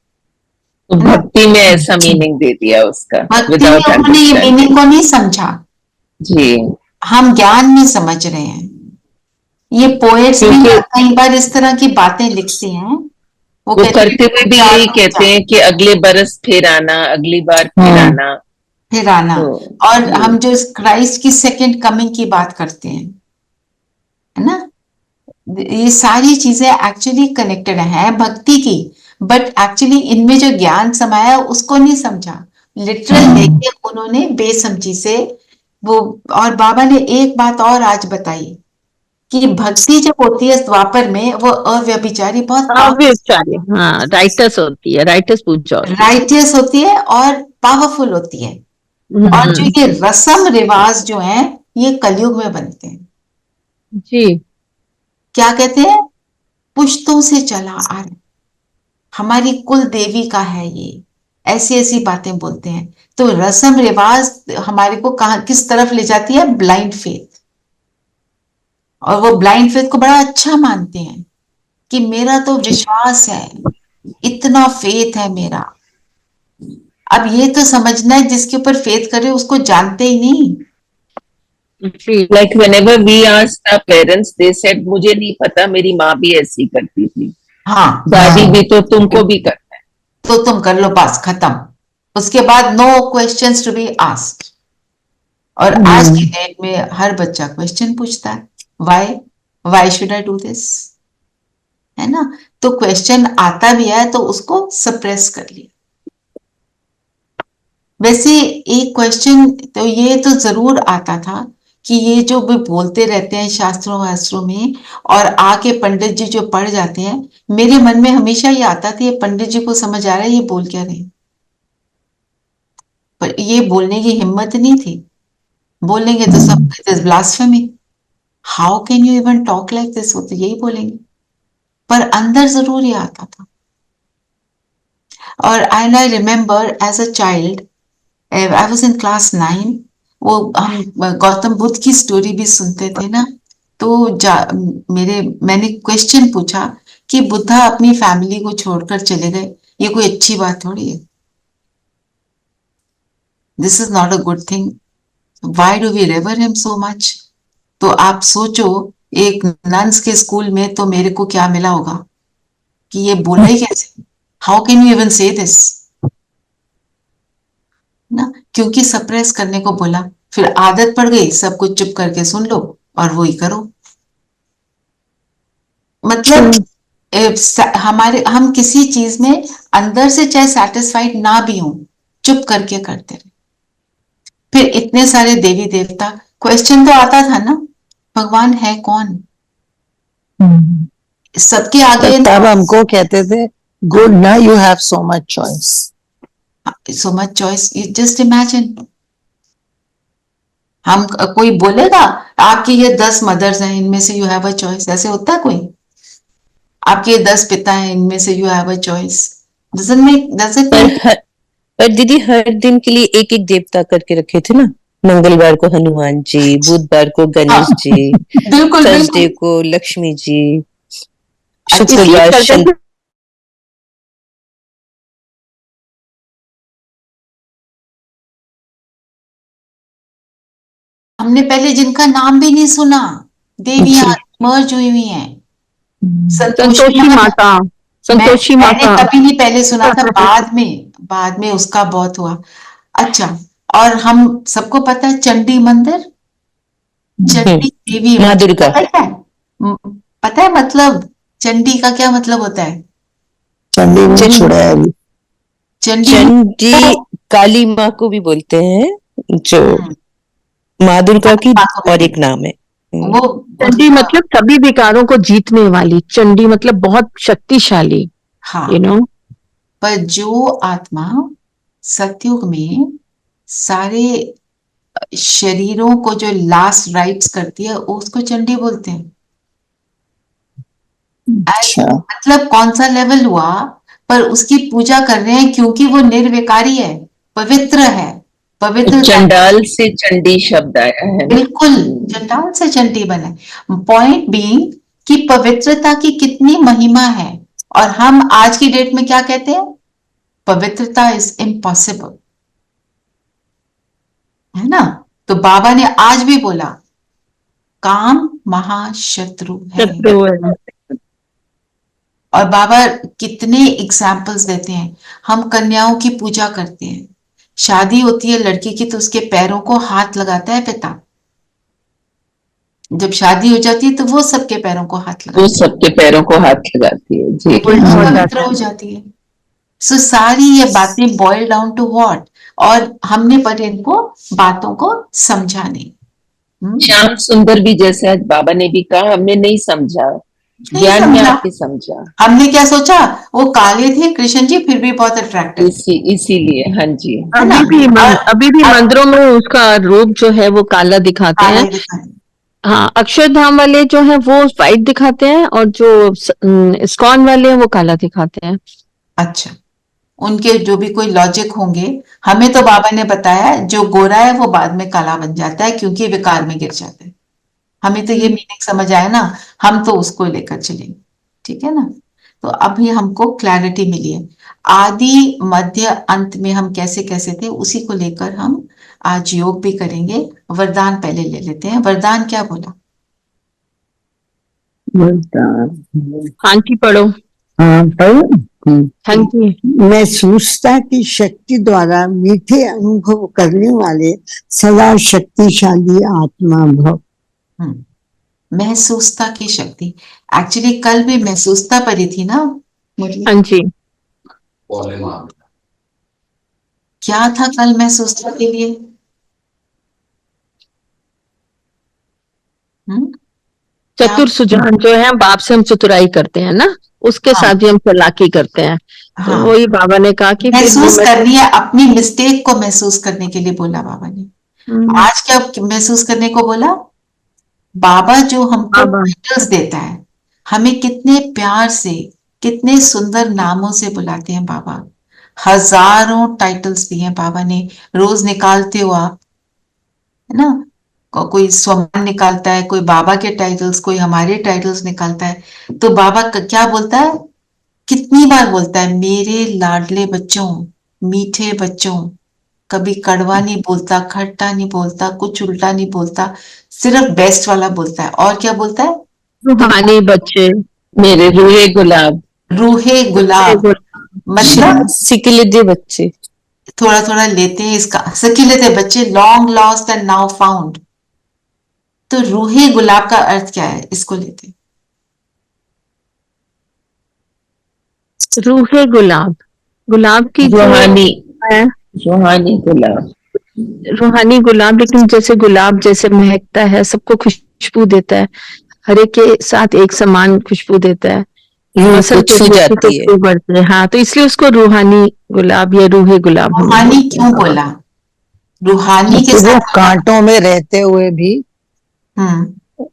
S5: तो भक्ति में ऐसा मीनिंग दे दिया उसका,
S4: भक्ति में उन्होंने ये मीनिंग को नहीं समझा।
S5: जी,
S4: हम ज्ञान में समझ रहे हैं। ये पोएट्स भी कई बार इस तरह की बातें लिखते हैं,
S5: वो करते हुए भी यही कहते हैं कि अगले बरस फिर आना, अगली बार फिर आना,
S4: फिर आना। और हम जो क्राइस्ट की सेकंड कमिंग की बात करते हैं, है ना, ये सारी चीजें एक्चुअली कनेक्टेड हैं भक्ति की, बट एक्चुअली इनमें जो ज्ञान समाया है उसको नहीं समझा। लिटरल लेके उन्होंने बेसमझी से वो। और बाबा ने एक बात और आज बताई कि भक्ति जब होती है द्वापर में, वो अव्यभिचारी बहुत
S6: राइटस होती है, राइटस पूजा,
S4: राइटियस होती है और पावरफुल होती है। और जो ये रस्म रिवाज जो है, ये कलयुग में बनते हैं।
S6: जी।
S4: क्या कहते हैं? पुश्तों से चला आ रहा, हमारी कुल देवी का है ये, ऐसी ऐसी बातें बोलते हैं। तो रस्म रिवाज हमारे को कहां किस तरफ ले जाती है? Blind faith. और वो ब्लाइंड फेथ को बड़ा अच्छा मानते हैं कि मेरा तो विश्वास है, इतना फेथ है मेरा। अब ये तो समझना है, जिसके ऊपर फेथ करे उसको जानते ही नहीं।
S5: Like whenever we asked our parents, they said मुझे नहीं पता, मेरी माँ भी ऐसी करती थी।
S4: हाँ,
S5: दादी भी, तो तुमको भी करना है
S4: तो तुम कर लो, बस खत्म। उसके बाद no questions to be asked. और आज की डेट में हर बच्चा क्वेश्चन पूछता है, why should I do this, है ना। तो क्वेश्चन आता भी है तो उसको सप्रेस कर लिया। वैसे एक क्वेश्चन तो ये तो जरूर आता था कि ये जो भी बोलते रहते हैं शास्त्रों वास्त्रों में, और आके पंडित जी जो पढ़ जाते हैं, मेरे मन में हमेशा ये आता था, ये पंडित जी को समझ आ रहा है ये बोल क्या रहे, पर ये बोलने की हिम्मत नहीं थी। बोलेंगे तो सब this blasphemy, how can you even talk like this, वो तो यही बोलेंगे। पर अंदर जरूर ये आता था। और I remember as a child, I was in class 9, वो हम गौतम बुद्ध की स्टोरी भी सुनते थे ना, तो मैंने क्वेश्चन पूछा कि बुद्धा अपनी फैमिली को छोड़कर चले गए, ये कोई अच्छी बात थोड़ी है, this is not a good thing, why do we revere him so much. तो आप सोचो, एक नन्स के स्कूल में तो मेरे को क्या मिला होगा कि ये बोला ही कैसे, हाउ कैन यू इवन से दिस ना। क्योंकि सप्रेस करने को बोला, फिर आदत पड़ गई सब कुछ चुप करके सुन लो और वो ही करो। मतलब हम किसी चीज में अंदर से चाहे सेटिस्फाइड ना भी हो, चुप करके करते रहे। फिर इतने सारे देवी देवता, क्वेश्चन तो आता था ना, भगवान है कौन, सबके आगे
S7: तब हमको कहते थे गुड ना, you have so much choice.
S4: so much choice. You just imagine. हम कोई बोलेगा आपकी ये 10 मदर्स हैं, इनमें से यू हैव अ चॉइस, ऐसे होता है कोई? आपके ये 10 पिता हैं, इनमें से you have a choice, does it
S9: पर
S4: make
S9: पर दीदी हर दिन के लिए एक एक देवता करके रखे थे ना, मंगलवार को हनुमान जी, बुधवार को गणेश जी,
S4: बिल्कुल
S9: थर्सडे
S4: बिल्कुल
S9: को लक्ष्मी जी,
S6: इसलिए
S9: शुक्रवार
S6: करते
S9: शनि।
S6: हैं
S4: हमने पहले जिनका नाम भी नहीं सुना, देवियां मर्ज हुई हैं।
S6: संतोषी माता, संतोषी
S4: मैंने
S6: माता।
S4: कभी नहीं पहले सुना था, बाद में उसका बहुत हुआ। अच्छा, और हम सबको पता है चंडी मंदिर, चंडी देवी
S9: माँ दुर्गा।
S4: पता है? पता है मतलब चंडी का क्या मतलब होता है?
S7: चंडी में चुड़ैल।
S9: चंडी काली माँ को भी बोलते हैं, जो माँ दुर्गा की और एक नाम है।
S4: वो
S6: चंडी मतलब सभी विकारों को जीतने वाली, चंडी मतलब बहुत शक्तिशाली,
S4: हाँ,
S6: यू नो।
S4: पर जो आत्मा सतयुग में सारे शरीरों को जो लास्ट राइट्स करती है, उसको चंडी बोलते हैं।
S7: अच्छा,
S4: मतलब कौन सा लेवल हुआ, पर उसकी पूजा कर रहे हैं क्योंकि वो निर्विकारी है, पवित्र है, पवित्र।
S5: चंडाल से चंडी शब्द आया है।
S4: बिल्कुल, चंडाल से चंडी बने। पॉइंट बीइंग कि पवित्रता की कितनी महिमा है, और हम आज की डेट में क्या कहते हैं? पवित्रता इज इम्पॉसिबल, है ना? तो बाबा ने आज भी बोला काम महाशत्रु है। और बाबा कितने एग्जाम्पल्स देते हैं। हम कन्याओं की पूजा करते हैं, शादी होती है लड़की की तो उसके पैरों को हाथ लगाता है पिता, जब शादी हो जाती है तो वो सबके पैरों को हाथ लगाती है,
S5: वो सबके पैरों को हाथ लगाती है जी।
S4: पवित्र हो जाती है। सो सारी ये बातें बॉयल डाउन टू व्हाट, और हमने पर इनको बातों को समझा नहीं।
S5: श्याम सुंदर भी जैसे आज बाबा ने भी कहा, हमने नहीं समझा, ज्ञान में आके समझा।
S4: हमने क्या सोचा, वो काले थे कृष्ण जी, फिर भी बहुत अट्रैक्टिव,
S5: इसीलिए हाँ जी।
S6: अभी भी मंदिरों में उसका रूप जो है वो काला दिखाते हैं। हाँ, अक्षरधाम वाले जो है वो व्हाइट दिखाते हैं, और जो इस्कॉन वाले हैं वो काला दिखाते हैं।
S4: अच्छा, उनके जो भी कोई लॉजिक होंगे। हमें तो बाबा ने बताया जो गोरा है वो बाद में काला बन जाता है क्योंकि विकार में गिर जाता है। हमें तो ये मीनिंग समझ आया ना, हम तो उसको लेकर चलेंगे, ठीक है ना? तो अभी हमको क्लैरिटी मिली है, आदि मध्य अंत में हम कैसे कैसे थे, उसी को लेकर हम आज योग भी करेंगे। वरदान पहले ले लेते हैं। वरदान क्या बोला?
S6: आंटी पढ़ो। हाँ जी।
S7: महसूसता की शक्ति द्वारा मीठे अनुभव करने वाले सदा शक्तिशाली आत्मा भव।
S4: महसूसता की शक्ति, एक्चुअली कल भी महसूसता पड़ी थी ना मुरली?
S6: हाँ जी।
S4: क्या था कल महसूसता के लिए?
S6: चतुर सुजान जो है, बाप से हम चतुराई करते हैं ना, उसके साथ भी हम चालाकी करते हैं। तो वही बाबा ने कहा कि
S4: महसूस करनी है, अपनी मिस्टेक को महसूस करने के लिए बोला बाबा ने। आज क्या महसूस करने को बोला? बाबा जो हमको टाइटल्स देता है, हमें कितने प्यार से, कितने सुंदर नामों से बुलाते हैं बाबा। हजारों टाइटल्स दिए बाबा ने, रोज निकालते हो आप, है ना? कोई स्वमान निकालता है, कोई बाबा के टाइटल्स, कोई हमारे टाइटल्स निकालता है। तो बाबा क्या बोलता है, कितनी बार बोलता है, मेरे लाडले बच्चों, मीठे बच्चों। कभी कड़वा नहीं बोलता, खट्टा नहीं बोलता, कुछ उल्टा नहीं बोलता, सिर्फ बेस्ट वाला बोलता है। और क्या बोलता है?
S6: रूहानी बच्चे,
S5: मेरे रूहे गुलाब।
S4: रूहे गुलाब मतलब
S9: सिकिलिदे बच्चे,
S4: थोड़ा थोड़ा लेते हैं इसका। सिकिलिदे बच्चे, long lost and now found. तो रूहे गुलाब का अर्थ क्या है, इसको लेते हैं।
S6: रूहे गुलाब, गुलाब की
S5: रूहानी, रूहानी गुलाब,
S6: रूहानी गुलाब। लेकिन जैसे गुलाब जैसे महकता है, सबको खुशबू देता है, हर एक के साथ एक समान खुशबू देता है,
S9: रूह
S6: असल
S9: को छू
S6: के
S9: जाती है।
S6: बढ़ते हैं। हाँ, तो इसलिए उसको रूहानी गुलाब या रूहे गुलाब हम लोग
S4: रूहानी
S6: बोलते हैं
S4: क्यों
S6: बाबा।
S4: बोला? रूहानी के
S7: कि वो
S4: साथ बोला।
S7: कांटों में रहते हुए भी
S4: हम्म।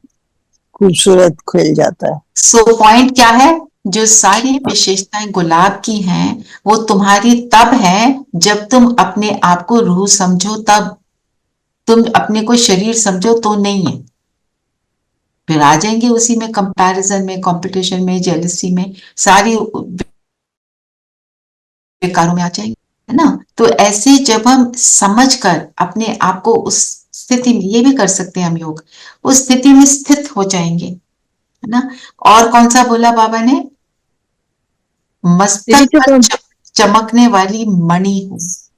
S7: खूबसूरत खिल जाता है।
S4: सो पॉइंट क्या है? जो सारी विशेषताएं गुलाब की हैं वो तुम्हारी तब है जब तुम अपने आप को रूह समझो, तब। तुम अपने को शरीर समझो तो नहीं है। फिर आ जाएंगे उसी में, कंपैरिजन में, कंपटीशन में, जेलसी में, सारी विकारों में आ जाएंगे, है ना? तो ऐसे जब हम समझ कर अपने आप को उस स्थिति में, ये भी कर सकते हैं हम योग, उस स्थिति में स्थित हो जाएंगे, है ना? और कौन सा बोला बाबा ने?
S6: दीदी
S4: मस्तक
S6: जब
S4: पर
S6: हम
S4: चमकने वाली मणि हो।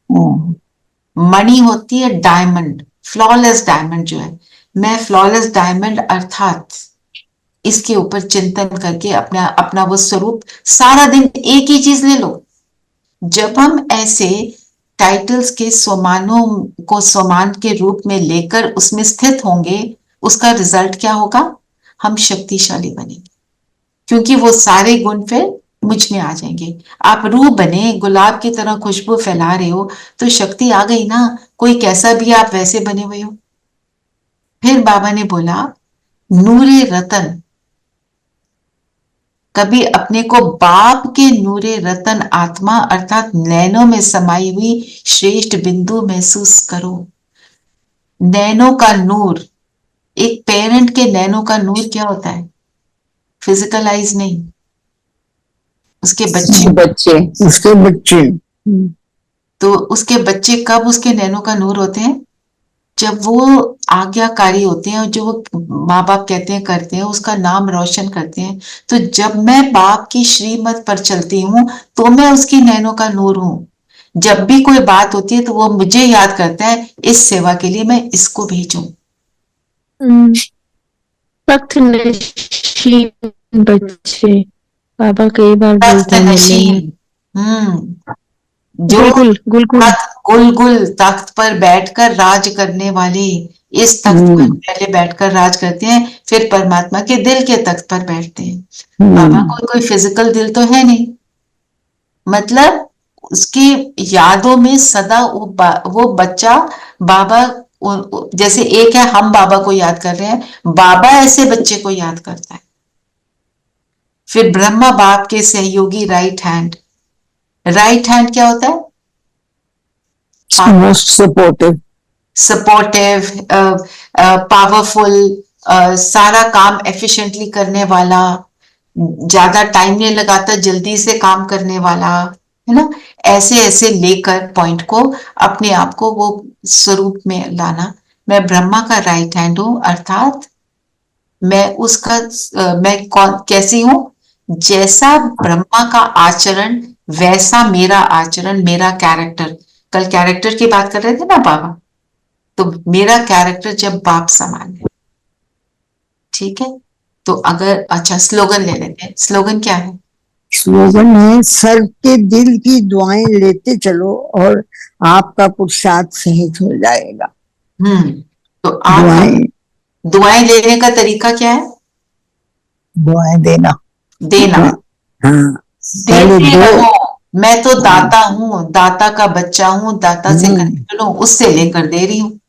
S7: हम्म।
S4: मणि होती है डायमंड, फ्लॉलेस डायमंड जो है। मैं फ्लॉलेस डायमंड अर्थात इसके ऊपर चिंतन करके अपना अपना वो स्वरूप, सारा दिन एक ही चीज ले लो। जब हम ऐसे टाइटल्स के स्वमानों को स्वमान के रूप में लेकर उसमें स्थित होंगे, उसका रिजल्ट क्या होगा? हम शक्तिशाली बनेंगे, क्योंकि वो सारे गुण फिर मुझ में आ जाएंगे। आप रूह बने, गुलाब की तरह खुशबू फैला रहे हो, तो शक्ति आ गई ना। कोई कैसा भी आप वैसे बने हुए हो। फिर बाबा ने बोला, नूरे रतन, कभी अपने को बाप के नूरे रतन आत्मा अर्थात नैनों में समाई हुई श्रेष्ठ बिंदु महसूस करो। नैनों का नूर, एक पेरेंट के नैनों का नूर क्या होता है? फिजिकल आइज नहीं, उसके बच्चे।
S5: बच्चे।
S7: उसके बच्चे।
S4: तो उसके बच्चे कब उसके नैनों का नूर होते हैं? जब वो आज्ञाकारी होते हैं और जो वो माँ बाप कहते हैं करते हैं, उसका नाम रोशन करते हैं। तो जब मैं बाप की श्रीमत पर चलती हूँ तो मैं उसकी नैनों का नूर हूं। जब भी कोई बात होती है तो वो मुझे याद करता है, इस सेवा के लिए मैं इसको भेजूं।
S6: तख्त नशीन बच्चे बाबा कई बार
S4: तख्त
S6: बोलते हैं मेले में।
S4: नशीन, जो
S6: गुलगुल गुलगुल
S4: गुलगुल तख्त पर बैठकर राज करने वाले, इस तख्त पर पहले बैठकर राज करते हैं, फिर परमात्मा के दिल के तख्त पर बैठते हैं। बाबा को कोई फिजिकल दिल तो है नहीं, मतलब उसकी यादों में सदा वो बच्चा बाबा, जैसे एक है हम बाबा को याद कर रहे हैं, बाबा ऐसे बच्चे को याद करता है। फिर ब्रह्मा बाप के सहयोगी राइट हैंड। राइट हैंड क्या होता है?
S7: Most supportive.
S4: सपोर्टिव, पावरफुल, सारा काम एफिशिएंटली करने वाला, ज्यादा टाइम नहीं लगाता, जल्दी से काम करने वाला, है ना? ऐसे ऐसे लेकर पॉइंट को, अपने आप को वो स्वरूप में लाना। मैं ब्रह्मा का राइट हैंड हूं, अर्थात मैं उसका मैं कौन कैसी हूं? जैसा ब्रह्मा का आचरण वैसा मेरा आचरण, मेरा कैरेक्टर। कल कैरेक्टर की बात कर रहे थे ना बाबा, तो मेरा कैरेक्टर जब बाप समान है। ठीक है, तो अगर अच्छा स्लोगन ले लेते हैं। स्लोगन क्या है?
S7: स्लोगन है, सर के दिल की दुआएं लेते चलो और आपका पुरुषार्थ सहज हो जाएगा।
S4: तो आप
S7: दुआएं
S4: दुआएं लेने का तरीका क्या है?
S7: दुआएं देना।
S4: देना।
S7: हाँ, पहले
S4: देते
S7: दो।
S4: रहो। मैं तो दाता हूँ, दाता का बच्चा हूँ, दाता से कनेक्टेड हूँ, उससे लेकर दे रही हूँ।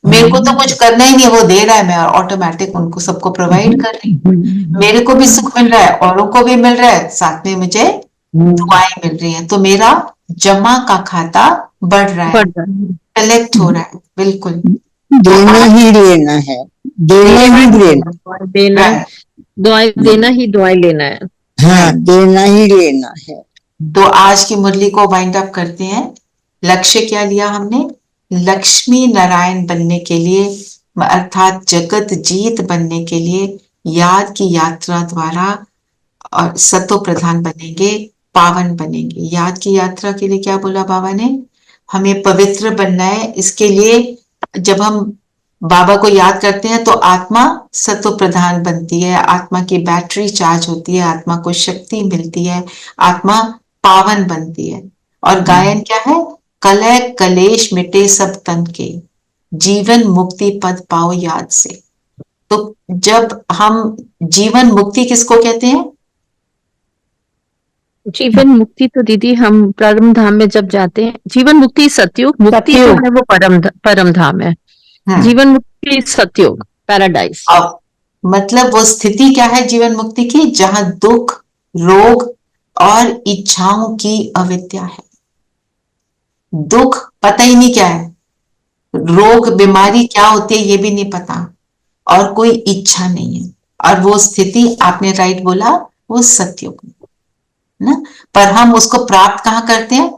S4: मेरे को तो कुछ करना ही नहीं, वो दे रहा है, मैं ऑटोमेटिक उनको सबको प्रोवाइड कर रही हूँ। मेरे को भी सुख मिल रहा है, औरों को भी मिल रहा है, साथ में मुझे दुआएं मिल रही हैं। तो मेरा जमा का खाता बढ़ रहा है, कलेक्ट हो रहा है। बिल्कुल,
S7: देना ही लेना है, देना ही लेना।
S6: देना, दुआएं देना ही दुआएं लेना है।
S7: हाँ, देना ही लेना है।
S4: तो आज की मुरली को वाइंड अप करते हैं। लक्ष्य क्या लिया हमने? लक्ष्मी नारायण बनने के लिए, अर्थात जगत जीत बनने के लिए याद की यात्रा द्वारा और सतो प्रधान बनेंगे, पावन बनेंगे। याद की यात्रा के लिए क्या बोला बाबा ने? हमें पवित्र बनना है। इसके लिए जब हम बाबा को याद करते हैं तो आत्मा सतो प्रधान बनती है, आत्मा की बैटरी चार्ज होती है, आत्मा को शक्ति मिलती है, आत्मा पावन बनती है। और गायन क्या है? कलय कलेश मिटे सब तन के, जीवन मुक्ति पद पाओ याद से। तो जब हम जीवन मुक्ति किसको कहते हैं?
S6: जीवन मुक्ति तो दीदी हम परम धाम में जब जाते हैं, जीवन मुक्ति सतयुग, मुक्ति जो
S9: सतयुग।
S6: है वो परम धाम है। जीवन मुक्ति सतयुग, पैराडाइज।
S4: अब मतलब वो स्थिति क्या है जीवन मुक्ति की, जहां दुख, रोग और इच्छाओं की अविद्या है। दुख पता ही नहीं क्या है, रोग बीमारी क्या होती है ये भी नहीं पता, और कोई इच्छा नहीं है। और वो स्थिति आपने राइट बोला, वो सतयुग है ना। पर हम उसको प्राप्त कहाँ करते हैं?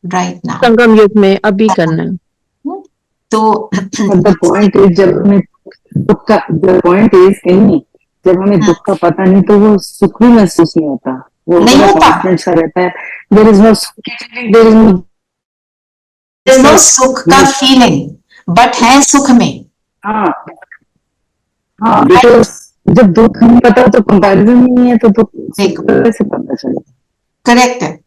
S4: राइट नाउ,
S6: संगम युग में अभी करना है।
S4: तो
S8: द पॉइंट इज जब हमें दुख का, द पॉइंट इज नहीं, जब हमें दुख का पता नहीं तो वो सुख भी महसूस नहीं होता, वो
S4: नहीं
S8: बड़ा
S4: होता।
S8: कॉन्फिडेंस सा रहता है। There is no there is no
S4: There's no सुख का फीलिंग, बट है सुख में।
S8: हाँ हाँ, बिकॉज जब दुख नहीं पता तो कंपैरिजन नहीं है, तो दुख सुख कैसे पता चलेगा?
S4: करेक्ट है।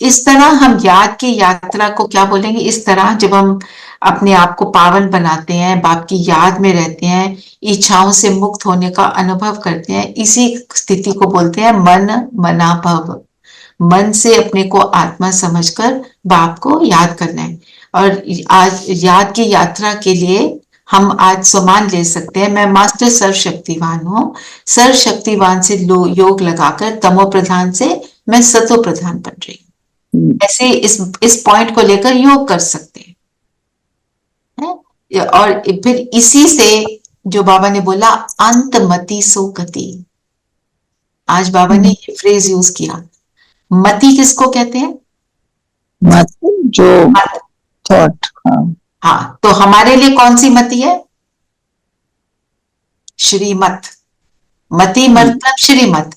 S4: इस तरह हम याद की यात्रा को क्या बोलेंगे, इस तरह जब हम अपने आप को पावन बनाते हैं, बाप की याद में रहते हैं, इच्छाओं से मुक्त होने का अनुभव करते हैं, इसी स्थिति को बोलते हैं मन मनाभव। मन से अपने को आत्मा समझकर बाप को याद करना है। और आज याद की यात्रा के लिए हम आज सम्मान ले सकते हैं, मैं मास्टर सर्वशक्तिवान हूँ, सर्वशक्तिवान से योग लगाकर तमो प्रधान से मैं सतो प्रधान बन रही हूँ। ऐसे इस पॉइंट को लेकर योग कर सकते हैं। और फिर इसी से जो बाबा ने बोला अंतमति सो गति, आज बाबा ने ये फ्रेज यूज किया। मति किसको कहते हैं?
S9: मत जो थॉट।
S4: हाँ, तो हमारे लिए कौन सी मति है? श्रीमत। मति मतलब श्रीमत।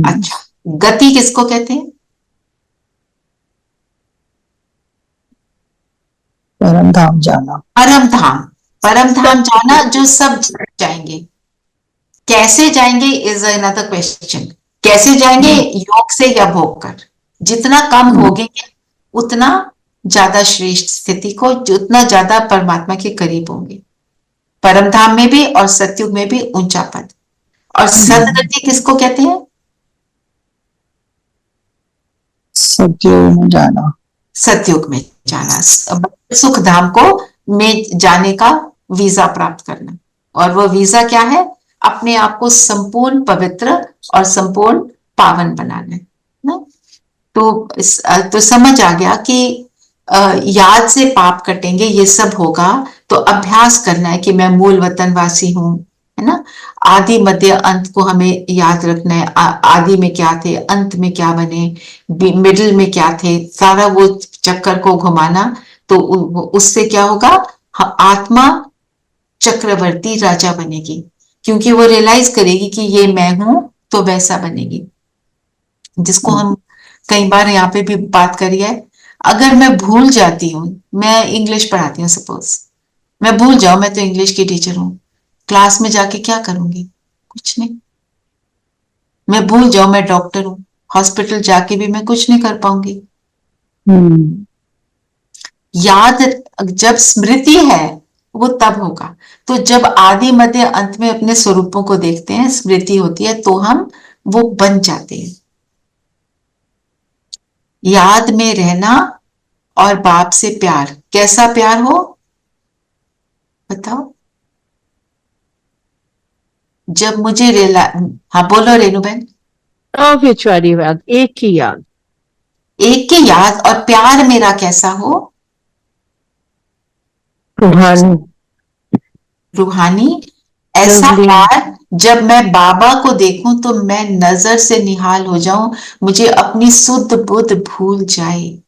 S4: अच्छा, गति किसको कहते हैं?
S9: परम धाम जाना।
S4: परम धाम। परम धाम जाना, जो सब जाएंगे। कैसे जाएंगे इज अनदर क्वेश्चन। कैसे जाएंगे? योग से या भोग कर। जितना कम भोगेंगे उतना ज्यादा श्रेष्ठ स्थिति को, उतना ज्यादा परमात्मा के करीब होंगे। परम धाम में भी और सतयुग में भी ऊंचा पद। और सदगति किसको कहते हैं?
S9: सतयुग में जाना।
S4: सतयुग में जाना, सुख धाम को में जाने का वीजा प्राप्त करना। और वो वीजा क्या है? अपने आप को संपूर्ण पवित्र और संपूर्ण पावन बनाना है ना। तो समझ आ गया कि याद से पाप कटेंगे, ये सब होगा। तो अभ्यास करना है कि मैं मूल वतनवासी हूं, है ना। आदि मध्य अंत को हमें याद रखना है। आदि में क्या थे, अंत में क्या बने, मिडिल में क्या थे, सारा वो चक्कर को घुमाना। तो उससे क्या होगा? आत्मा चक्रवर्ती राजा बनेगी, क्योंकि वो रियलाइज करेगी कि ये मैं हूं, तो वैसा बनेगी। जिसको हम कई बार यहाँ पे भी बात करी है। अगर मैं भूल जाती हूँ, मैं इंग्लिश पढ़ाती हूँ, सपोज मैं भूल जाऊं, मैं तो इंग्लिश की टीचर हूँ, क्लास में जाके क्या करूंगी? कुछ नहीं। मैं भूल जाऊं, मैं डॉक्टर हूं, हॉस्पिटल जाके भी मैं कुछ नहीं कर पाऊंगी। याद जब स्मृति है वो तब होगा। तो जब आदि मध्य अंत में अपने स्वरूपों को देखते हैं, स्मृति होती है, तो हम वो बन जाते हैं। याद में रहना और बाप से प्यार, कैसा प्यार हो बताओ? जब मुझे हाँ बोलो रेणुबेन।
S6: अविचारी याद, एक ही याद।
S4: एक की याद। और प्यार मेरा कैसा हो?
S6: रूहानी।
S4: रूहानी। ऐसा प्यार जब मैं बाबा को देखूं तो मैं नजर से निहाल हो जाऊं, मुझे अपनी शुद्ध बुद्ध भूल जाए,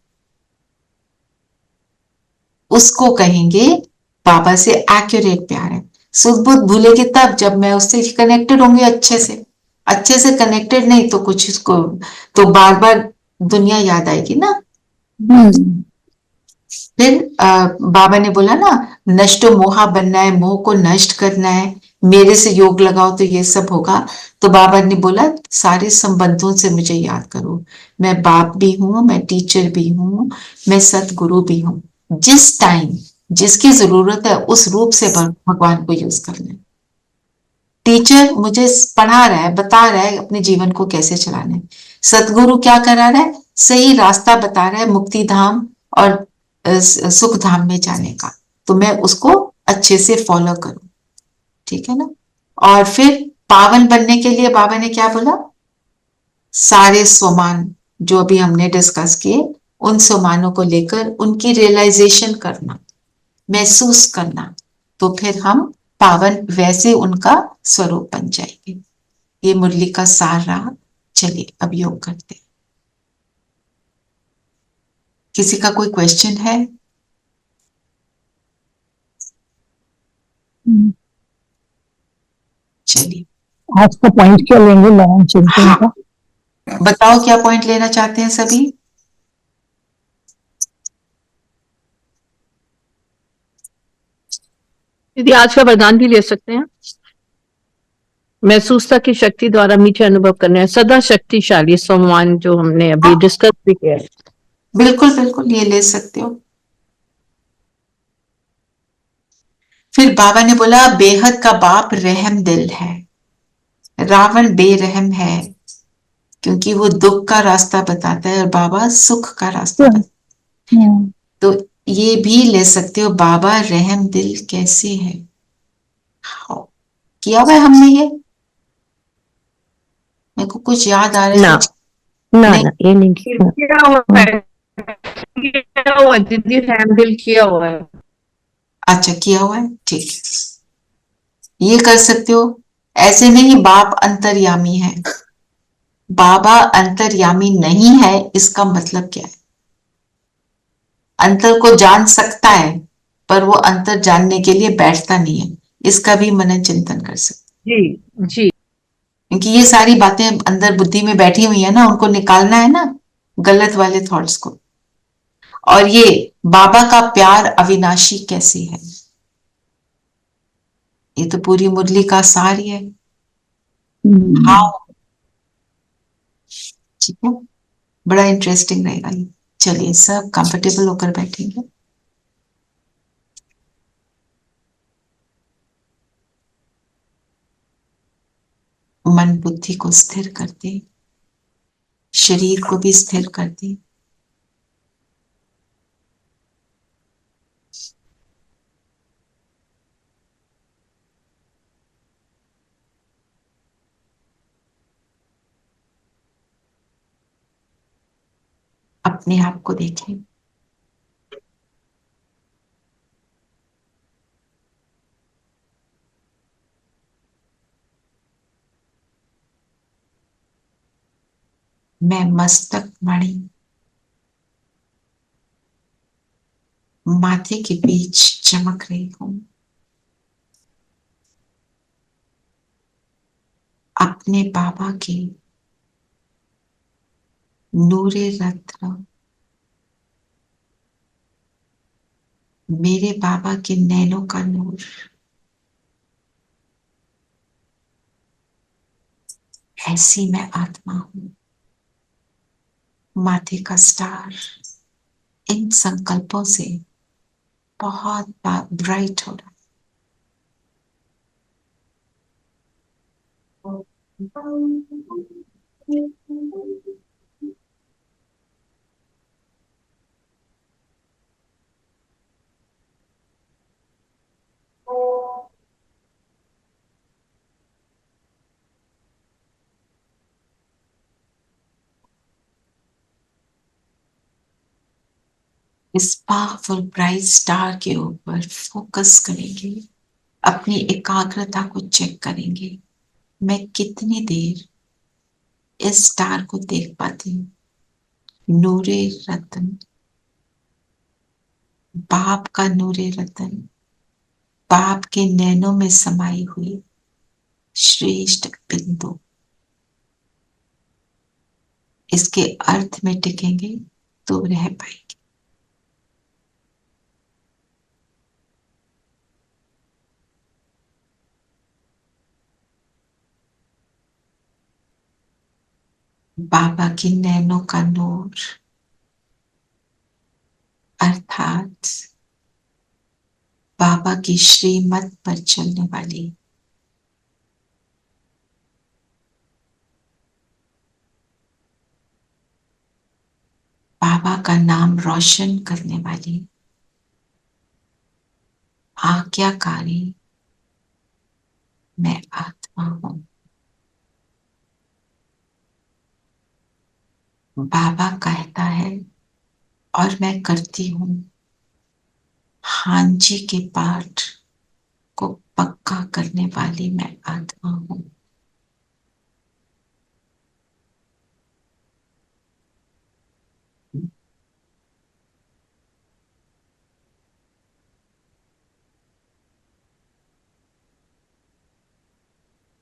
S4: उसको कहेंगे बाबा से एक्यूरेट प्यार है। शुद्ध बुद्ध भूलेगी तब जब मैं उससे कनेक्टेड होंगी, अच्छे से कनेक्टेड नहीं तो कुछ इसको तो बार बार दुनिया याद आएगी ना। फिर बाबा ने बोला ना, नष्टो मोहा बनना है, मोह को नष्ट करना है, मेरे से योग लगाओ तो ये सब होगा। तो बाबा ने बोला सारे संबंधों से मुझे याद करो, मैं बाप भी हूं, मैं टीचर भी हूं, मैं सतगुरु भी हूं। जिस टाइम जिसकी जरूरत है उस रूप से भगवान को यूज करना है। टीचर मुझे पढ़ा रहा है, बता रहा है अपने जीवन को कैसे चलाना है। सतगुरु क्या करा रहा है? सही रास्ता बता रहा है मुक्ति धाम और सुख धाम में जाने का, तो मैं उसको अच्छे से फॉलो करूं, ठीक है ना। और फिर पावन बनने के लिए बाबा ने क्या बोला? सारे स्वमान जो अभी हमने डिस्कस किए, उन स्वमानों को लेकर उनकी रियलाइजेशन करना, महसूस करना, तो फिर हम पावन वैसे उनका स्वरूप बन जाएंगे। ये मुरली का सार रहा। चलिए अब योग करते हैं। किसी का कोई क्वेश्चन है? चलिए
S7: आज का पॉइंट क्या लेंगे ललन चिंतन का?
S4: बताओ क्या पॉइंट लेना चाहते हैं सभी?
S6: यदि आज का वरदान भी ले सकते हैं। महसूसता की शक्ति द्वारा मीठे अनुभव करने हैं, सदा शक्तिशाली सम्मान, जो हमने अभी डिस्कस भी किया है।
S4: बिल्कुल बिल्कुल, ये ले सकते हो। फिर बाबा ने बोला बेहद का बाप रहम दिल है। रावण बेरहम है क्योंकि वो दुख का रास्ता बताता है और बाबा सुख का रास्ता बताता है। तो ये भी ले सकते हो, बाबा रहम दिल कैसे है। किया हुआ है हमने ये? मेरे को कुछ याद आ रहा है
S6: ना
S4: कुछ
S6: ना
S4: नहीं।
S6: ना, ये नहीं किया हुआ है। किया हुआ है दीदी, रहम दिल किया हुआ है।
S4: अच्छा किया हुआ है, ठीक है, ये कर सकते हो। ऐसे नहीं बाप अंतर्यामी है, बाबा अंतर्यामी नहीं है, इसका मतलब क्या है? अंतर को जान सकता है पर वो अंतर जानने के लिए बैठता नहीं है, इसका भी मनन चिंतन कर सकते।
S6: जी जी।
S4: क्योंकि ये सारी बातें अंदर बुद्धि में बैठी हुई है ना, उनको निकालना है ना, गलत वाले थॉट्स को। और ये बाबा का प्यार अविनाशी कैसे है, ये तो पूरी मुरली का सार ही है। हाउ, ठीक है, बड़ा इंटरेस्टिंग रहेगा ये। चलिए सब कंफर्टेबल होकर बैठेंगे। मन बुद्धि को स्थिर कर दे, शरीर को भी स्थिर कर दे। अपने आप को देखें। मैं मस्तक मणि माथे के बीच चमक रही हूं। अपने बाबा के नूरे रत्न, मेरे बाबा के नैनों का नूर, ऐसी मैं आत्मा हूं। माथे का स्टार इन संकल्पों से बहुत ब्राइट हो रहा है। इस पावरफुल ब्राइट स्टार के ऊपर फोकस करेंगे, अपनी एकाग्रता को चेक करेंगे। मैं कितनी देर इस स्टार को देख पाती हूँ। नूरे रतन, बाप का नूरे रतन, बाप के नैनों में समाई हुई श्रेष्ठ बिंदु, इसके अर्थ में टिकेंगे तो रह पाएंगे। बाबा की नैनों का नूर अर्थात बाबा की श्रीमत पर चलने वाली बाबा का नाम रोशन करने वाली आज्ञाकारी मैं आत्मा हूं। बाबा कहता है और मैं करती हूं। हां जी के पाठ को पक्का करने वाली मैं आत्मा हूं।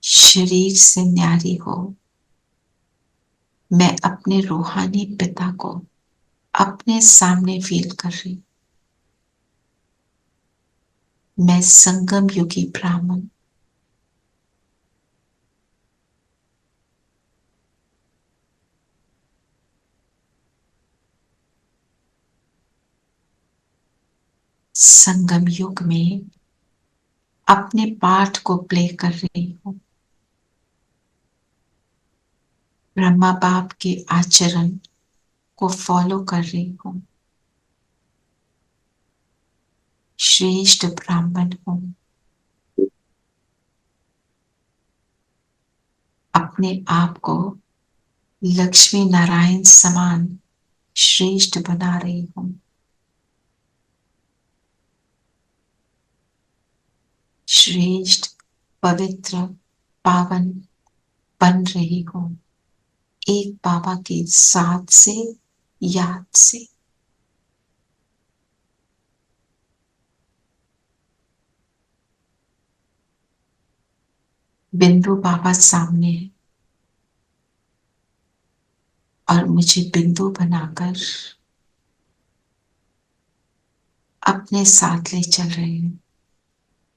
S4: शरीर से न्यारी हो, मैं अपने रूहानी पिता को अपने सामने फील कर रही। मैं संगम युगी ब्राह्मण, संगम युग में अपने पाठ को प्ले कर रही हूं। ब्रह्मा बाप के आचरण को फॉलो कर रही हूं। श्रेष्ठ ब्राह्मण हूं। अपने आप को लक्ष्मी नारायण समान श्रेष्ठ बना रही हूं। श्रेष्ठ, पवित्र, पावन बन रही हूं। एक बाबा के साथ से, याद से। बिंदु बाबा सामने है और मुझे बिंदु बनाकर अपने साथ ले चल रहे हैं।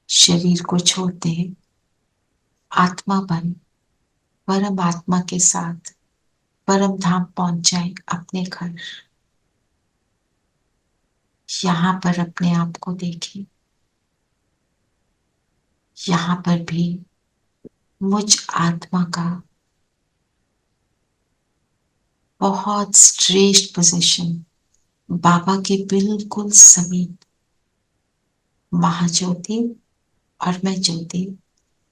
S4: शरीर को छोड़ दे, आत्मा बन, परम आत्मा के साथ परम धाम पहुंच जाए अपने घर। यहां पर अपने आप को देखें। यहां पर भी मुझ आत्मा का बहुत श्रेष्ठ पोजीशन, बाबा के बिल्कुल समीप। महाज्योति और मैं ज्योति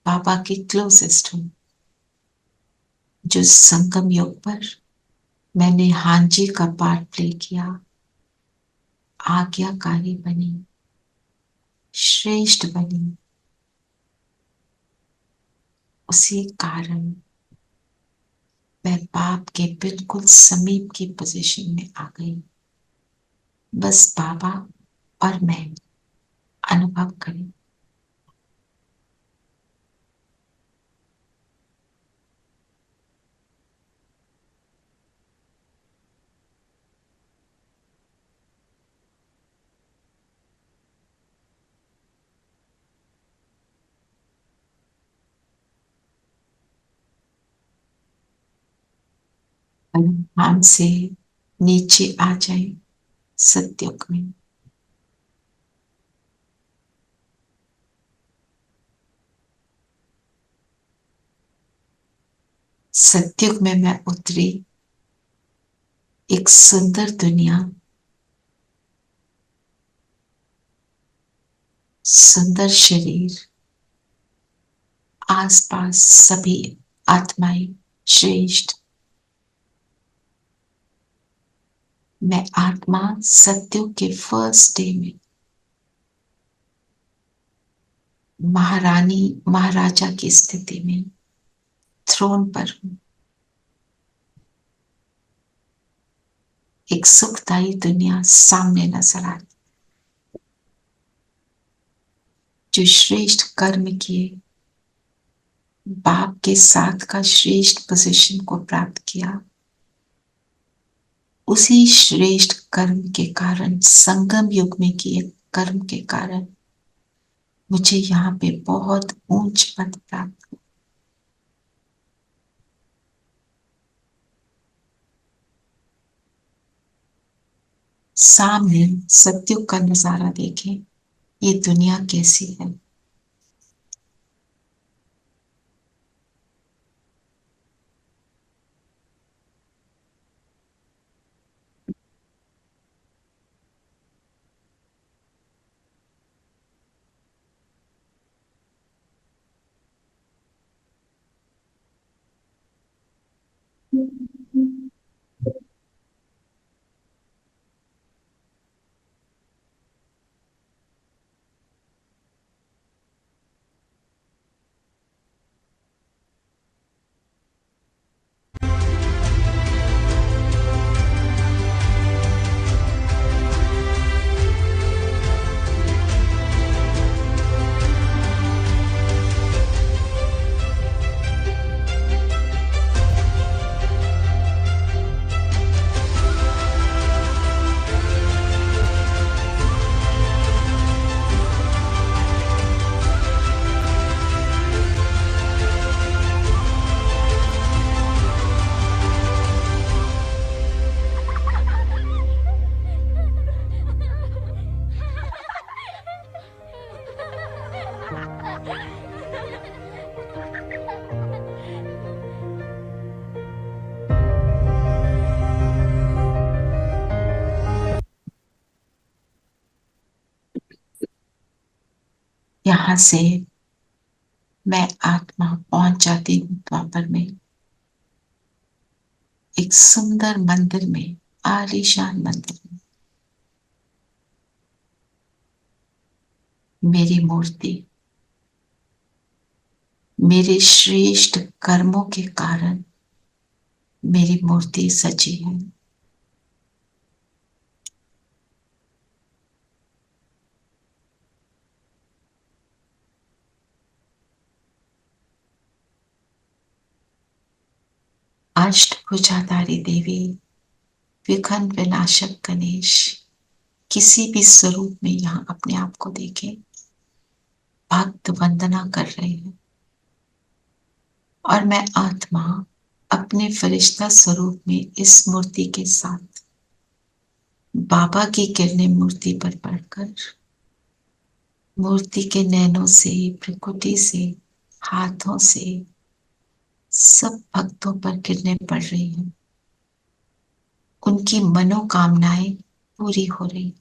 S4: बाबा के क्लोजेस्ट हूं। जो संगम योग पर मैंने हां जी का पार्ट प्ले किया, आज्ञाकारी बनी, श्रेष्ठ बनी। उसी कारण मैं बाप के बिल्कुल समीप की पोजीशन में आ गई। बस बाबा और मैं अनुभव करें। हम से नीचे आ जाए सत्युग में। सत्युग में मैं उतरी। एक सुंदर दुनिया, सुंदर शरीर, आसपास सभी आत्माएं श्रेष्ठ। मैं आत्मा सत्युग के फर्स्ट डे में महारानी महाराजा की स्थिति में थ्रोन पर हूं। एक सुखदायी दुनिया सामने नजर आती। जो श्रेष्ठ कर्म किए, बाप के साथ का श्रेष्ठ पोजीशन को प्राप्त किया, उसी श्रेष्ठ कर्म के कारण, संगम युग में किए कर्म के कारण मुझे यहाँ पे बहुत ऊंच पद प्राप्त हुआ। सामने सत्युग का नजारा देखें। ये दुनिया कैसी है। यहाँ से मैं आत्मा पहुंच जाती हूँ द्वापर में, एक सुंदर मंदिर में, आलीशान मंदिर में। मेरी मूर्ति मेरे श्रेष्ठ कर्मों के कारण मेरी मूर्ति सजी है। अष्टभुजाधारी देवी, विघ्न विनाशक गणेश किसी भी स्वरूप में यहाँ अपने आप को देखें, भक्त वंदना कर रहे हैं। और मैं आत्मा अपने फरिश्ता स्वरूप में इस मूर्ति के साथ बाबा की किरणें मूर्ति पर पड़कर मूर्ति के नैनों से, प्रकृति से, हाथों से सब भक्तों पर किरणें पड़ रही हैं। उनकी मनोकामनाएं पूरी हो रही।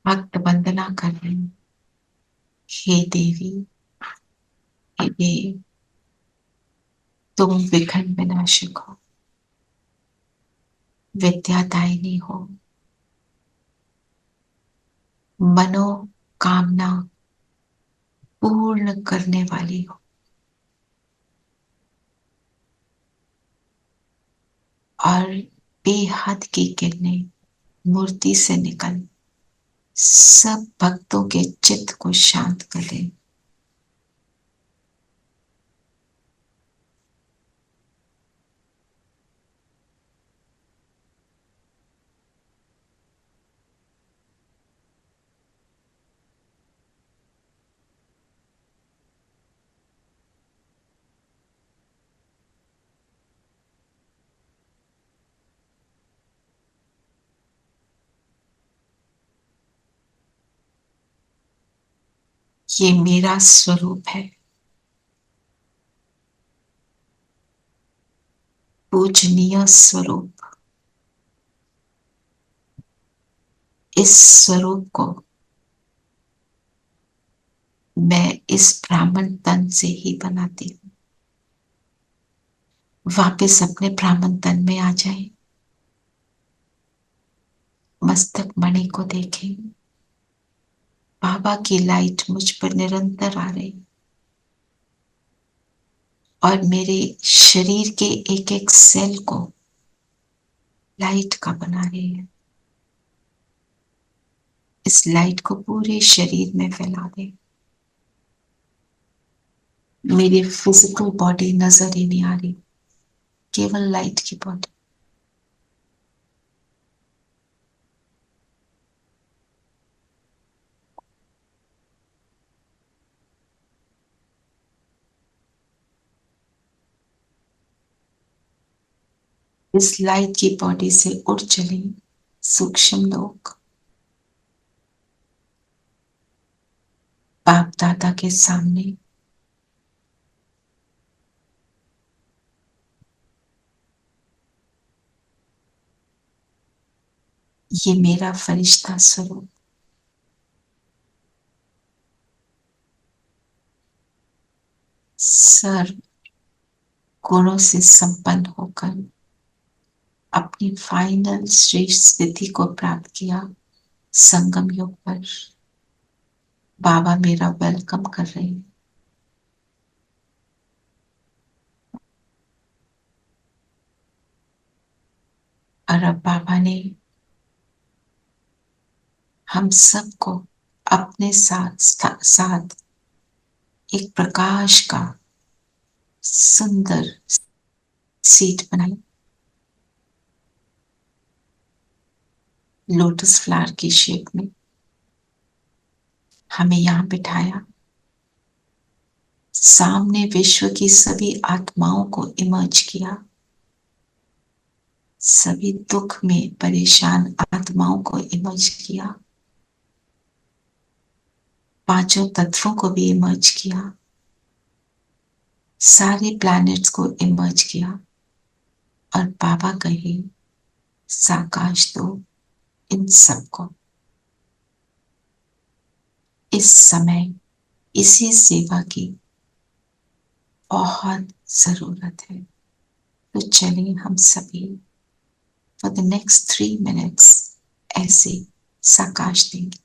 S4: भक्त वंदना कर रहे हैं। हे देवी, हे देव, तुम विघ्न विनाशक हो, विद्यादायिनी हो, मनोकामना पूर्ण करने वाली हो। और बेहद की किरणें मूर्ति से निकल सब भक्तों के चित्त को शांत करें। ये मेरा स्वरूप है, पूजनीय स्वरूप। इस स्वरूप को मैं इस ब्राह्मण तन से ही बनाती हूँ। वापस अपने ब्राह्मण तन में आ जाए, मस्तक मणि को देखें। बाबा की लाइट मुझ पर निरंतर आ रही और मेरे शरीर के एक एक सेल को लाइट का बना रही है। इस लाइट को पूरे शरीर में फैला दे। मेरी फिजिकल बॉडी नजर ही नहीं आ रही, केवल लाइट की बॉडी। इस लाइट की बॉडी से उड़ चले सूक्ष्म लोग, बाप दादा के सामने। ये मेरा फरिश्ता स्वरूप सर्व गुणों से संपन्न होकर अपनी फाइनल श्रेष्ठ स्थिति को प्राप्त किया। संगम योग पर बाबा मेरा वेलकम कर रहे हैं। और अब बाबा ने हम सबको अपने साथ साथ एक प्रकाश का सुंदर सीट बनाई, लोटस फ्लावर की शेप में। हमें यहां बिठाया, सामने विश्व की सभी आत्माओं को इमर्ज किया, सभी दुख में परेशान आत्माओं को इमर्ज किया। पांचों तत्वों को भी इमर्ज किया, सारे प्लैनेट्स को इमर्ज किया और बाबा कहे साकाश दो इन सबको। इस समय इसी सेवा की बहुत जरूरत है। तो चलिए हम सभी फॉर द नेक्स्ट 3 मिनट्स ऐसे साकाश देंगे।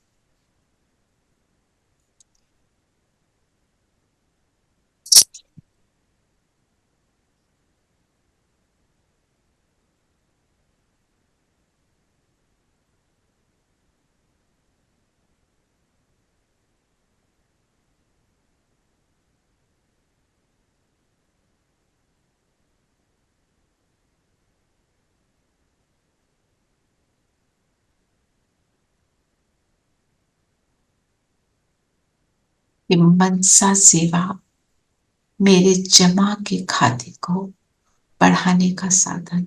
S4: कि मनसा सेवा मेरे जमा के खाते को बढ़ाने का साधन।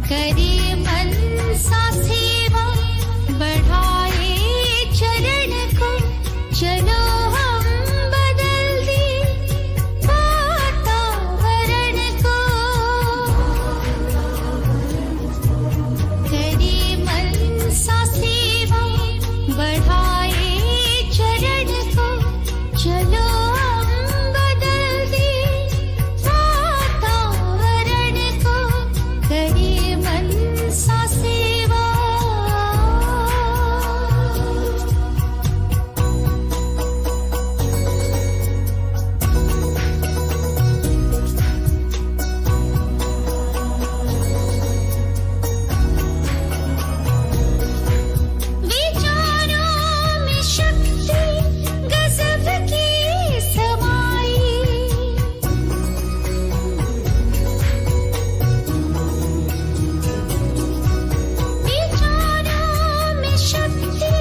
S3: करे मनसा सेवा बढ़ाए चरण को, चलो हम बदल दे वातावरण को। करे मनसा सेवा बढ़ाए चरण को, चलो हम बदल दे वातावरण को। करे मनसा सेवा विचारों में शक्ति गजब की समाई, विचारों में शक्ति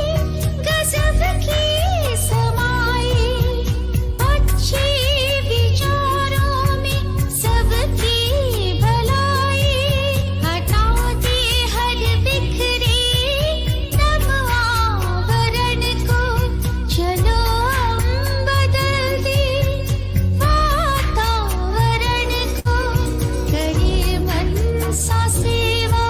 S3: गजब की समाई। अच्छे विचारों में सबकी भलाई, हटा दे हर बिखरे तम आवरण को। चलो हम बदल दे वातावरण को। करे मनसा सेवा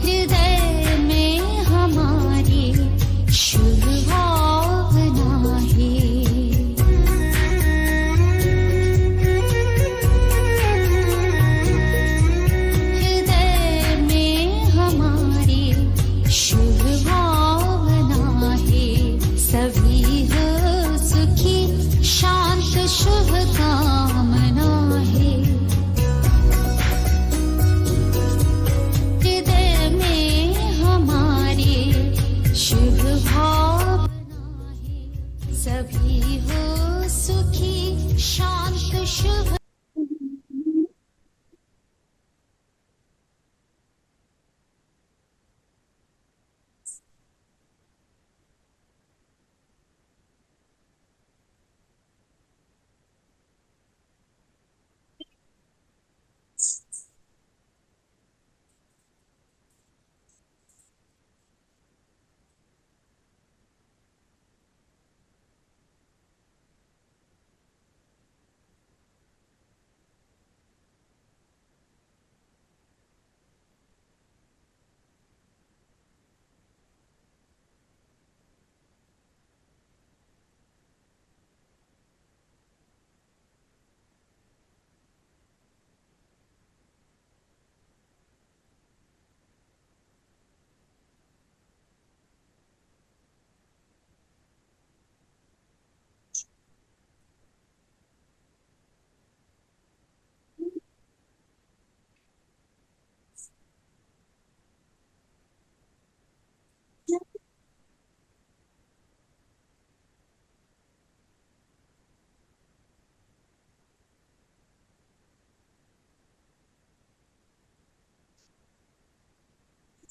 S3: हृदय में हमारी शुभ भावना है। हृदय में हमारी शुभ भावना है। सभी हो सुखी शांत शुभ कामना है। हृदय में हमारी शुभ भावना है। सभी हो सुखी शांत शुभ।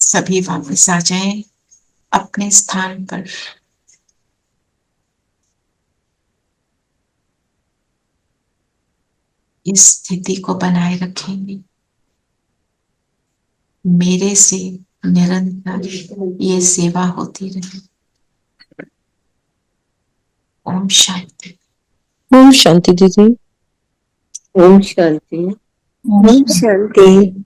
S4: सभी वापस आ जाएं अपने स्थान पर। इस स्थिति को बनाए रखेंगे। मेरे से निरंतर ये सेवा होती रहे। ओम शांति।
S9: ओम शांति दीदी।
S6: ओम शांति।
S7: ओम शांति।